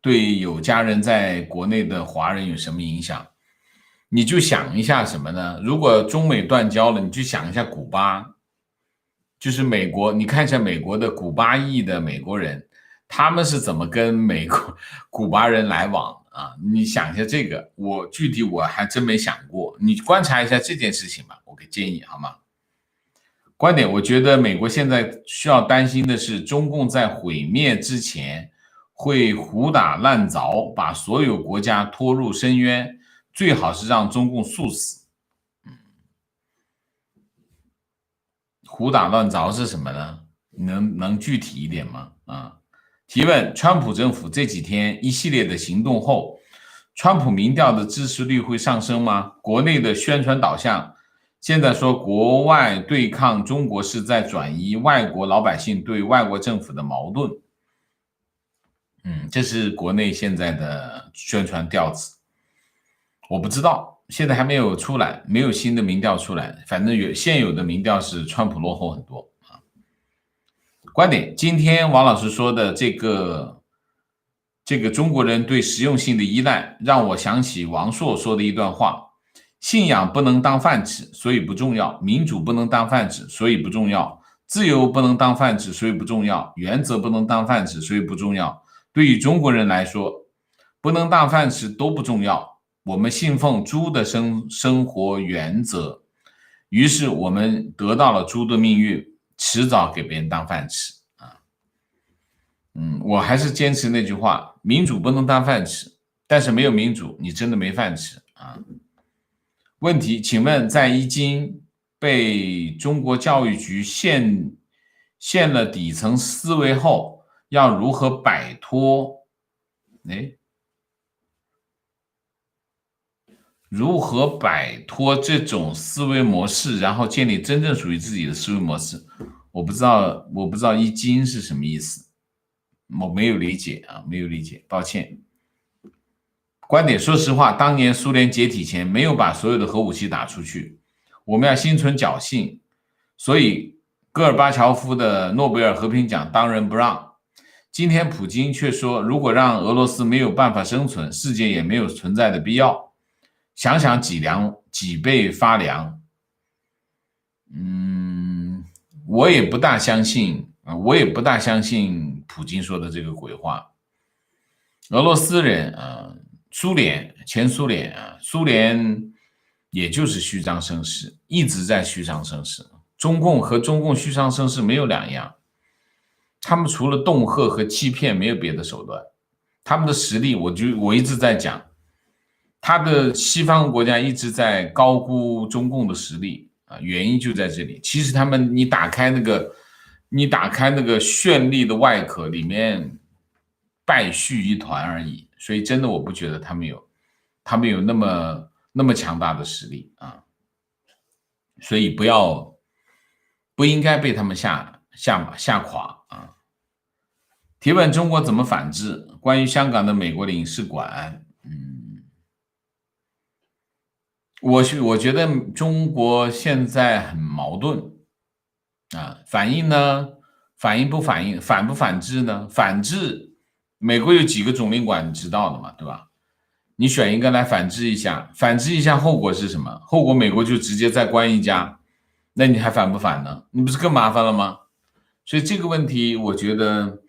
对有家人在国内的华人有什么影响？你就想一下什么呢？如果中美断交了，你就想一下古巴，就是美国，你看一下美国的古巴裔的美国人，他们是怎么跟古巴人来往啊？你想一下这个，具体我还真没想过，你观察一下这件事情吧，我给建议好吗？观点，我觉得美国现在需要担心的是，中共在毁灭之前会胡打乱凿，把所有国家拖入深渊，最好是让中共速死。胡打乱凿是什么呢？能具体一点吗？啊，提问：川普政府这几天一系列的行动后，川普民调的支持率会上升吗？国内的宣传导向，现在说国外对抗中国是在转移外国老百姓对外国政府的矛盾。这是国内现在的宣传调子，我不知道，现在还没有出来，没有新的民调出来，反正现有的民调是川普落后很多啊。观点，今天王老师说的这个中国人对实用性的依赖，让我想起王朔说的一段话：信仰不能当饭吃，所以不重要；民主不能当饭吃，所以不重要；自由不能当饭吃，所以不重要；原则不能当饭吃，所以不重要。对于中国人来说，不能当饭吃都不重要。我们信奉猪的生活原则，于是我们得到了猪的命运，迟早给别人当饭吃啊。我还是坚持那句话，民主不能当饭吃，但是没有民主，你真的没饭吃啊。问题，请问在一经被中国教育局限了底层思维后，要如何摆脱？如何摆脱这种思维模式，然后建立真正属于自己的思维模式？我不知道一经是什么意思，我没有理解啊，没有理解，抱歉。观点，说实话，当年苏联解体前没有把所有的核武器打出去，我们要心存侥幸，所以戈尔巴乔夫的诺贝尔和平奖当仁不让。今天普京却说，如果让俄罗斯没有办法生存，世界也没有存在的必要。想想脊背发凉。我也不大相信普京说的这个鬼话。俄罗斯人前苏联也就是虚张声势，一直在虚张声势。中共虚张声势没有两样，他们除了恫吓和欺骗没有别的手段。他们的实力，我一直在讲，他的西方国家一直在高估中共的实力啊，原因就在这里。其实你打开那个绚丽的外壳，里面败絮一团而已。所以真的我不觉得他们有那么强大的实力啊，所以不应该被他们吓垮啊。提问：中国怎么反制？关于香港的美国领事馆，我觉得中国现在很矛盾啊。反应不反应，反不反制呢？反制，美国有几个总领馆你知道的嘛，对吧？你选一个来反制一下，后果是什么？后果美国就直接再关一家，那你还反不反呢？你不是更麻烦了吗？所以这个问题我觉得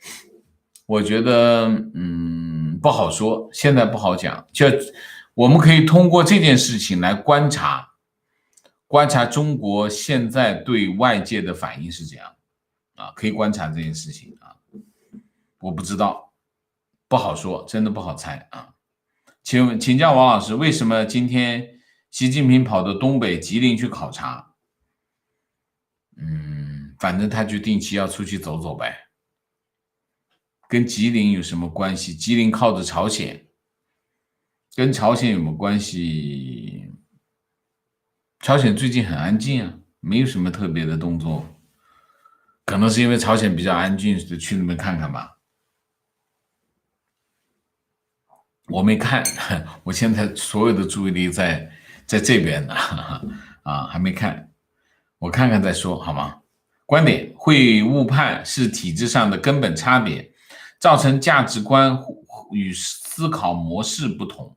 不好说，现在不好讲。就我们可以通过这件事情来观察中国现在对外界的反应是怎样啊，可以观察这件事情啊。我不知道，不好说，真的不好猜啊。请教王老师，为什么今天习近平跑到东北吉林去考察？反正他就定期要出去走走呗，跟吉林有什么关系？吉林靠着朝鲜，跟朝鲜有没有关系？朝鲜最近很安静啊，没有什么特别的动作，可能是因为朝鲜比较安静，就去那边看看吧。我没看，我现在所有的注意力在这边呢，还没看，我看看再说好吗？观点：会误判是体制上的根本差别，造成价值观与思考模式不同。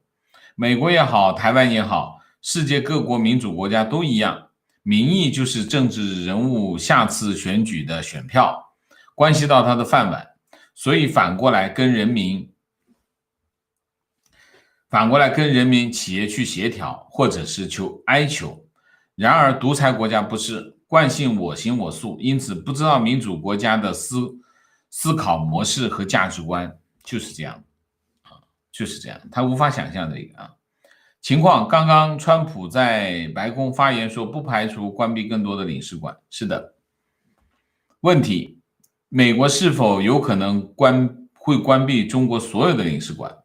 美国也好，台湾也好，世界各国民主国家都一样，民意就是政治人物下次选举的选票，关系到他的饭碗，所以反过来跟人民企业去协调，或者是哀求。然而独裁国家不是，惯性我行我素，因此不知道民主国家的思考模式和价值观就是这样就是这样，他无法想象这个情况。刚刚川普在白宫发言说，不排除关闭更多的领事馆。是的。问题：美国是否有可能会关闭中国所有的领事馆？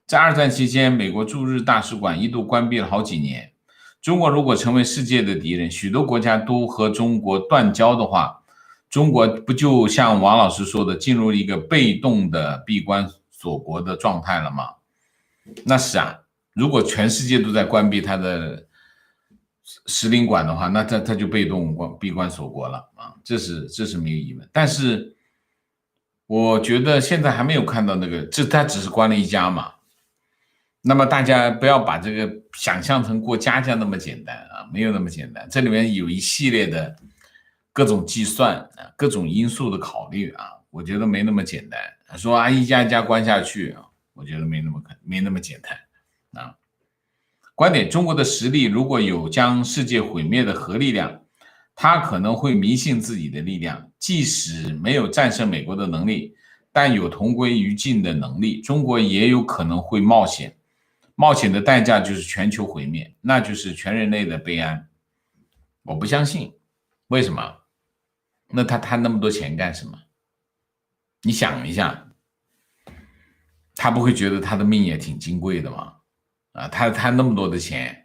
在二战期间，美国驻日大使馆一度关闭了好几年。中国如果成为世界的敌人，许多国家都和中国断交的话，中国不就像王老师说的，进入一个被动的闭关锁国的状态了吗？那是啊，如果全世界都在关闭它的使领馆的话，那他就被动闭关锁国了啊，这是没有疑问。但是我觉得现在还没有看到那个，他只是关了一家嘛。那么大家不要把这个想象成过家家那么简单啊，没有那么简单，这里面有一系列的各种计算啊，各种因素的考虑啊，我觉得没那么简单。说啊一家一家关下去啊，我觉得没那么简单啊。观点：中国的实力如果有将世界毁灭的核力量，他可能会迷信自己的力量，即使没有战胜美国的能力，但有同归于尽的能力，中国也有可能会冒险。冒险的代价就是全球毁灭，那就是全人类的悲哀。我不相信，为什么？那他贪那么多钱干什么？你想一下，他不会觉得他的命也挺金贵的吗？啊，他贪那么多的钱，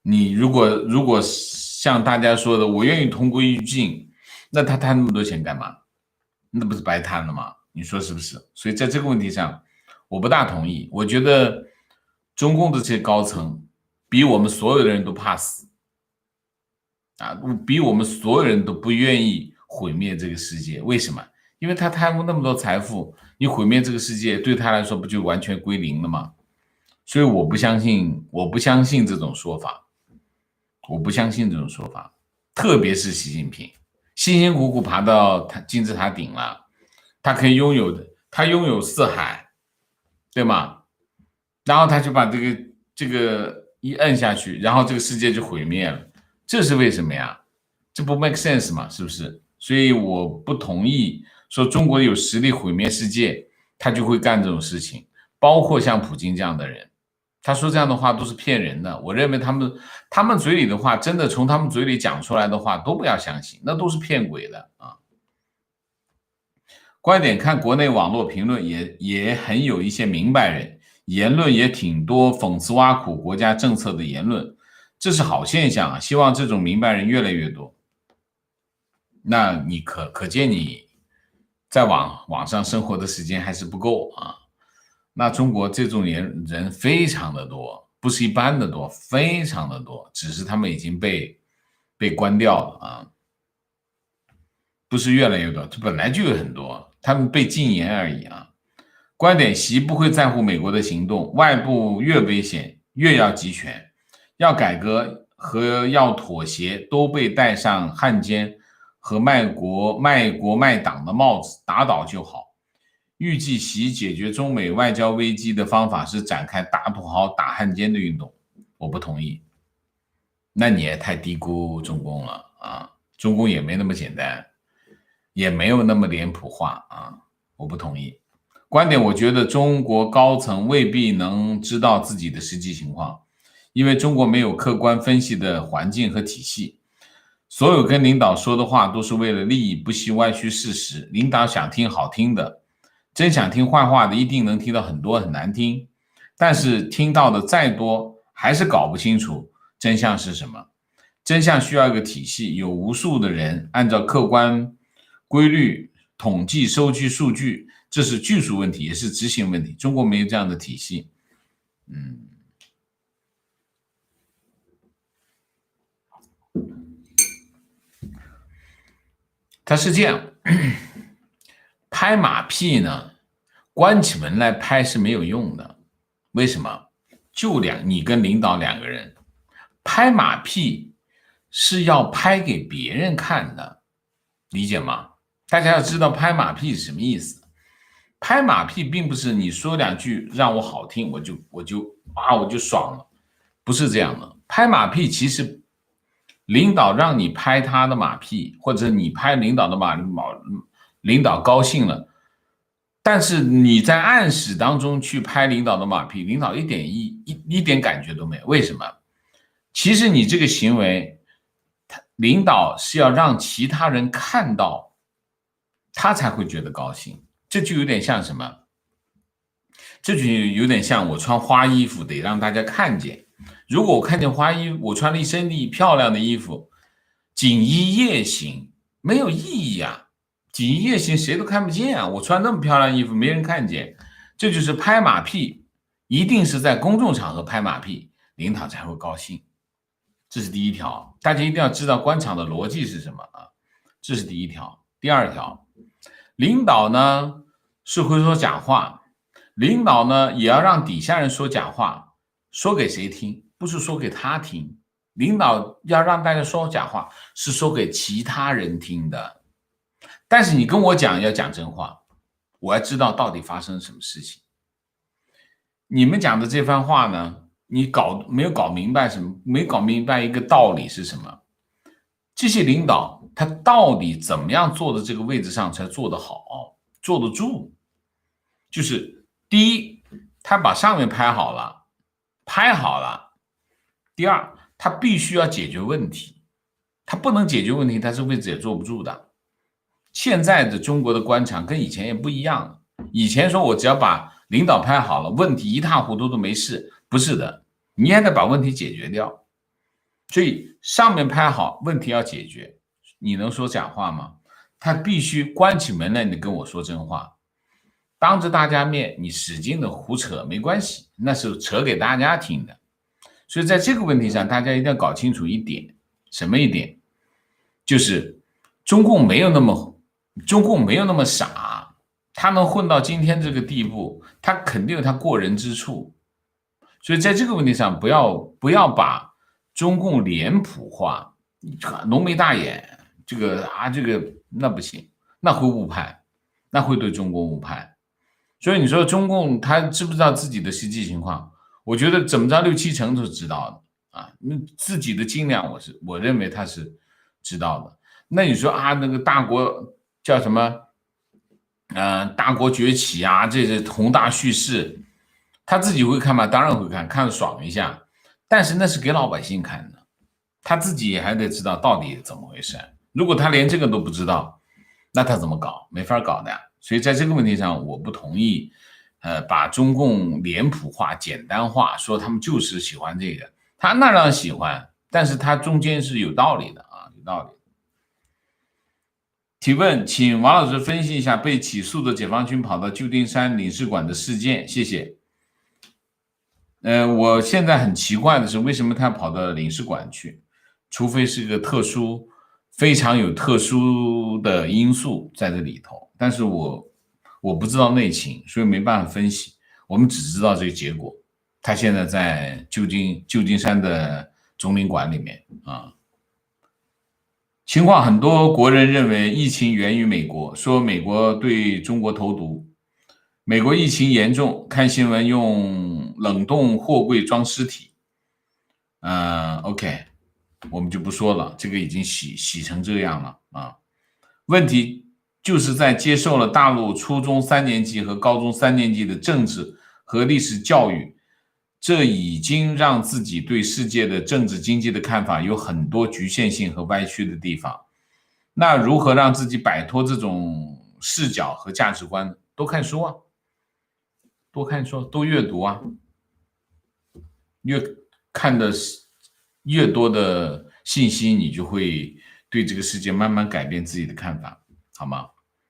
你如果像大家说的，我愿意同归于尽，那他贪那么多钱干嘛？那不是白贪了吗？你说是不是？所以在这个问题上，我不大同意。我觉得中共的这些高层比我们所有的人都怕死啊，比我们所有人都不愿意毁灭这个世界。为什么？因为他贪污那么多财富，你毁灭这个世界对他来说不就完全归零了吗？所以我不相信这种说法，特别是习近平，辛辛苦苦爬到金字塔顶了，他可以拥有四海，对吗？然后他就把这个一摁下去，然后这个世界就毁灭了，这是为什么呀？这不 make sense 嘛，是不是？所以我不同意说中国有实力毁灭世界，他就会干这种事情，包括像普京这样的人。他说这样的话都是骗人的，我认为他们嘴里的话，真的从他们嘴里讲出来的话都不要相信，那都是骗鬼的啊。观点看国内网络评论也很有一些明白人，言论也挺多讽刺挖苦国家政策的言论，这是好现象啊，希望这种明白人越来越多。那你可见你在网上生活的时间还是不够啊。那中国这种人非常的多，不是一般的多，非常的多，只是他们已经被关掉了啊，不是越来越多，这本来就有很多，他们被禁言而已啊。观点：习不会在乎美国的行动，外部越危险越要集权，要改革和要妥协都被戴上汉奸和卖国卖党的帽子，打倒就好。预计习解决中美外交危机的方法是展开打土豪打汉奸的运动，我不同意。那你也太低估中共了啊！中共也没那么简单，也没有那么脸谱化啊！我不同意。观点：我觉得中国高层未必能知道自己的实际情况，因为中国没有客观分析的环境和体系。所有跟领导说的话都是为了利益，不惜歪曲事实。领导想听好听的，真想听坏话的一定能听到很多很难听，但是听到的再多还是搞不清楚真相是什么。真相需要一个体系，有无数的人按照客观规律统计收集数据，这是技术问题也是执行问题，中国没有这样的体系。它是这样，拍马屁呢，关起门来拍是没有用的。为什么？就你跟领导两个人拍马屁是要拍给别人看的，理解吗？大家要知道拍马屁是什么意思。拍马屁并不是你说两句让我好听，我就爽了，不是这样的。拍马屁其实领导让你拍他的马屁，或者你拍领导的马屁，领导高兴了，但是你在暗室当中去拍领导的马屁，领导一点感觉都没有。为什么？其实你这个行为，领导是要让其他人看到，他才会觉得高兴。这就有点像什么？这就有点像我穿花衣服得让大家看见。如果我看见花衣服，我穿了一身漂亮的衣服，锦衣夜行，没有意义啊。锦衣夜行谁都看不见啊，我穿那么漂亮衣服没人看见，这就是拍马屁，一定是在公众场合拍马屁，领导才会高兴。这是第一条，大家一定要知道官场的逻辑是什么啊？这是第一条。第二条，领导呢是会说假话，领导呢也要让底下人说假话，说给谁听？不是说给他听。领导要让大家说假话，是说给其他人听的。但是你跟我讲要讲真话，我要知道到底发生什么事情。你们讲的这番话呢，你没有搞明白什么？没搞明白一个道理是什么？这些领导他到底怎么样坐的这个位置上才做得好，坐得住？就是第一，他把上面拍好了。第二，他必须要解决问题，他不能解决问题，他这位置也坐不住的。现在的中国的官场跟以前也不一样了。以前说我只要把领导拍好了，问题一塌糊涂都没事，不是的，你还得把问题解决掉。所以上面拍好，问题要解决，你能说假话吗？他必须关起门来，你跟我说真话。当着大家面你使劲的胡扯没关系，那是扯给大家听的。所以在这个问题上，大家一定要搞清楚一点，什么一点？就是中共没有那么傻，他能混到今天这个地步，他肯定有他过人之处。所以在这个问题上，不要把中共脸谱化，浓眉大眼，这个那不行，那会误判，那会对中国误判。所以你说中共他知不知道自己的实际情况？我觉得怎么着6-7成都是知道的啊，那自己的斤两我认为他是知道的。那你说啊，那个大国叫什么？大国崛起啊，这是宏大叙事，他自己会看吗？当然会看，看着爽一下。但是那是给老百姓看的，他自己也还得知道到底怎么回事。如果他连这个都不知道，那他怎么搞？没法搞的呀。所以在这个问题上，我不同意。把中共脸谱化、简单化，说他们就是喜欢这个，他那让喜欢，但是他中间是有道理的啊，有道理。提问，请王老师分析一下被起诉的解放军跑到旧金山领事馆的事件，谢谢。我现在很奇怪的是，为什么他跑到领事馆去？除非是个非常有特殊的因素在这里头，但是我不知道内情，所以没办法分析。我们只知道这个结果，他现在在旧金山的总领馆里面啊。情况很多国人认为疫情源于美国，说美国对中国投毒。美国疫情严重，看新闻用冷冻货柜装尸体。OK， 我们就不说了，这个已经洗成这样了啊。问题就是在接受了大陆初中3年级和高中3年级的政治和历史教育，这已经让自己对世界的政治经济的看法有很多局限性和歪曲的地方。那如何让自己摆脱这种视角和价值观？多看书啊，多阅读啊，越看的越多的信息，你就会对这个世界慢慢改变自己的看法，好吗？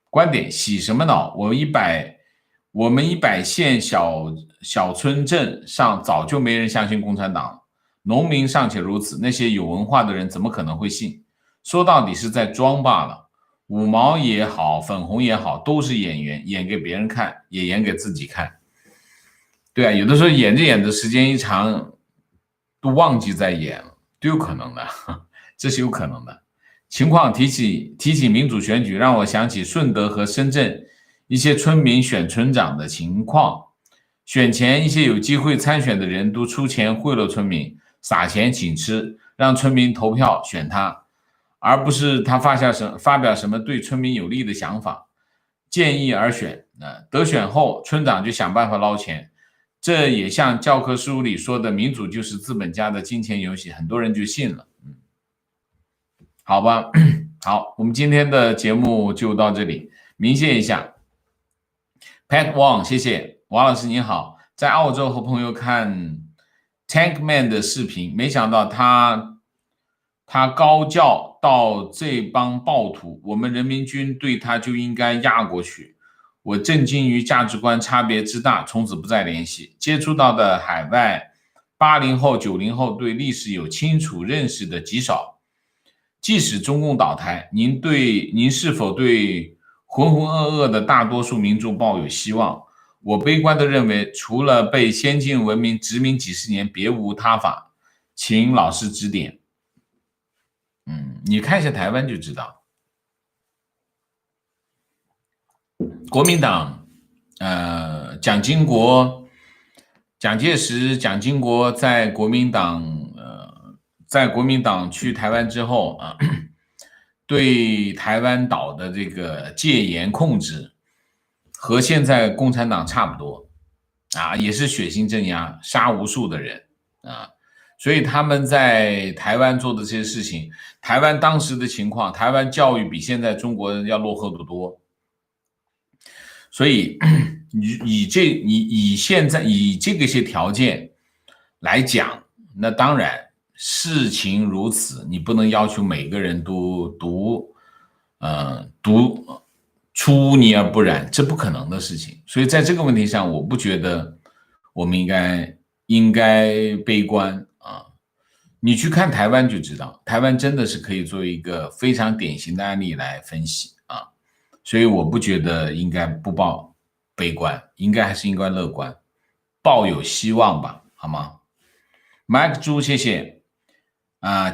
观点，洗什么脑？我们100县小村镇上早就没人相信共产党，农民尚且如此，那些有文化的人怎么可能会信？说到底是在装罢了。五毛也好，粉红也好，都是演员，演给别人看，也演给自己看。对啊，有的时候演着时间一长，都忘记在演了，都有可能的，这是有可能的。情况提起民主选举，让我想起顺德和深圳一些村民选村长的情况。选前一些有机会参选的人都出钱贿赂村民，撒钱请吃，让村民投票选他，而不是他发表什么对村民有利的想法建议而选。得选后村长就想办法捞钱，这也像教科书里说的民主就是资本家的金钱游戏，很多人就信了。好吧，好，我们今天的节目就到这里，鸣谢一下 Pat Wang， 谢谢王老师您好，在澳洲和朋友看 Tankman 的视频，没想到他高叫到这帮暴徒，我们人民军对他就应该压过去，我震惊于价值观差别之大，从此不再联系。接触到的海外80后、90后对历史有清楚认识的极少。即使中共倒台，您是否对浑浑噩噩的大多数民众抱有希望？我悲观地认为，除了被先进文明殖民几十年，别无他法。请老师指点。你看一下台湾就知道，国民党，蒋经国、蒋介石、蒋经国在国民党，去台湾之后啊，对台湾岛的这个戒严控制，和现在共产党差不多啊，也是血腥镇压，杀无数的人啊。所以他们在台湾做的这些事情，台湾当时的情况，台湾教育比现在中国人要落后得多。所以现在以这个些条件来讲，那当然事情如此，你不能要求每个人都读出泥而不染，这不可能的事情。所以在这个问题上，我不觉得我们应该悲观啊。你去看台湾就知道，台湾真的是可以作为一个非常典型的案例来分析啊。所以我不觉得应该不抱悲观，还是应该乐观，抱有希望吧，好吗 ？Mike 猪，谢谢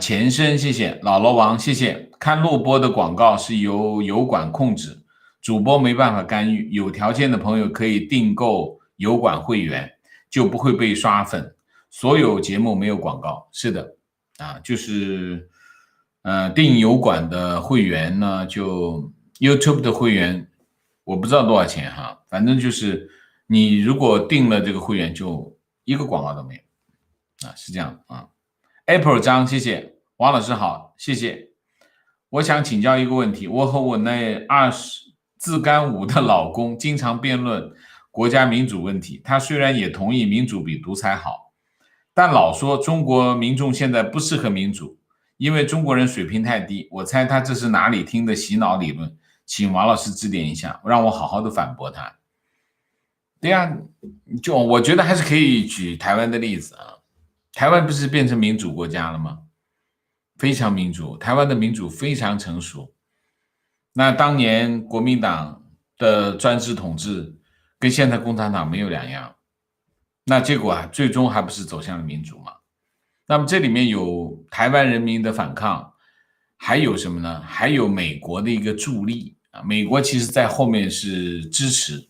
前身，谢谢老罗王，谢谢。看录播的广告是由油管控制，主播没办法干预，有条件的朋友可以订购油管会员，就不会被刷粉。所有节目没有广告，是的就是订油管的会员呢，就 YouTube 的会员，我不知道多少钱哈，反正就是你如果订了这个会员，就一个广告都没有是这样啊。April 张，谢谢王老师好，谢谢。我想请教一个问题，我和我那20自干5的老公经常辩论国家民主问题，他虽然也同意民主比独裁好，但老说中国民众现在不适合民主，因为中国人水平太低。我猜他这是哪里听的洗脑理论，请王老师指点一下，让我好好的反驳他。对呀，就我觉得还是可以举台湾的例子啊。台湾不是变成民主国家了吗？非常民主，台湾的民主非常成熟。那当年国民党的专制统治跟现在共产党没有两样，那结果最终还不是走向了民主吗？那么这里面有台湾人民的反抗，还有什么呢？还有美国的一个助力美国其实在后面是支持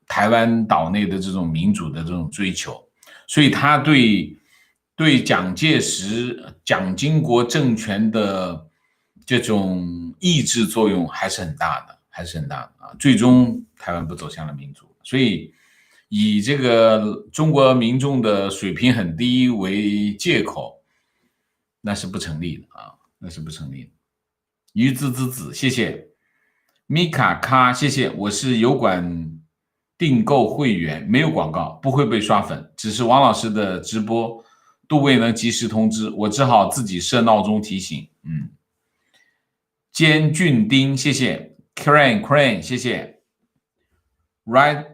台湾岛内的这种民主的这种追求，所以他对蒋介石、蒋经国政权的这种抑制作用还是很大的，最终台湾不走向了民主，所以以这个中国民众的水平很低为借口，那是不成立的那是不成立的。于滋滋滋，谢谢。米卡卡，谢谢。我是油管订购会员，没有广告，不会被刷粉，只是王老师的直播都未能及时通知，我只好自己设闹钟提醒。坚俊丁，谢谢。Crane， 谢谢。Right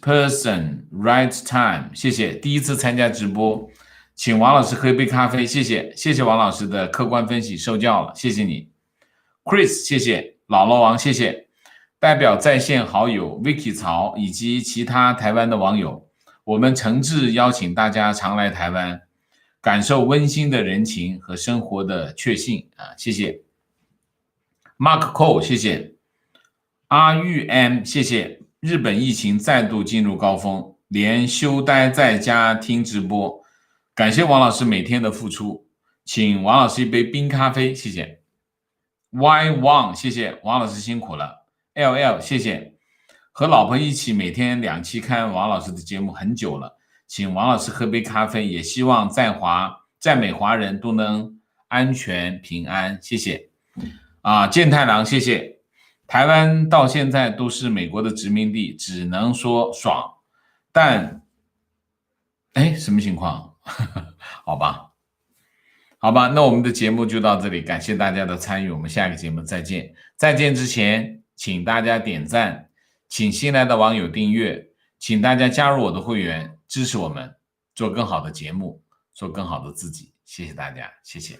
person, right time， 谢谢。第一次参加直播，请王老师喝一杯咖啡，谢谢。谢谢王老师的客观分析，受教了，谢谢你。Chris， 谢谢。老罗王，谢谢。代表在线好友 Vicky 曹以及其他台湾的网友，我们诚挚邀请大家常来台湾，感受温馨的人情和生活的确信谢谢。Mark Cole， 谢谢。阿玉 M， 谢谢。日本疫情再度进入高峰，连休待在家听直播，感谢王老师每天的付出，请王老师一杯冰咖啡，谢谢。Y Wang， 谢谢王老师辛苦了。LL， 谢谢。和老婆一起每天2期看王老师的节目很久了，请王老师喝杯咖啡，也希望在美华人都能安全平安，谢谢。健太郎，谢谢。台湾到现在都是美国的殖民地，只能说爽，但什么情况好吧，那我们的节目就到这里，感谢大家的参与，我们下个节目再见。在见之前请大家点赞，请新来的网友订阅，请大家加入我的会员，支持我们做更好的节目，做更好的自己。谢谢大家，谢谢。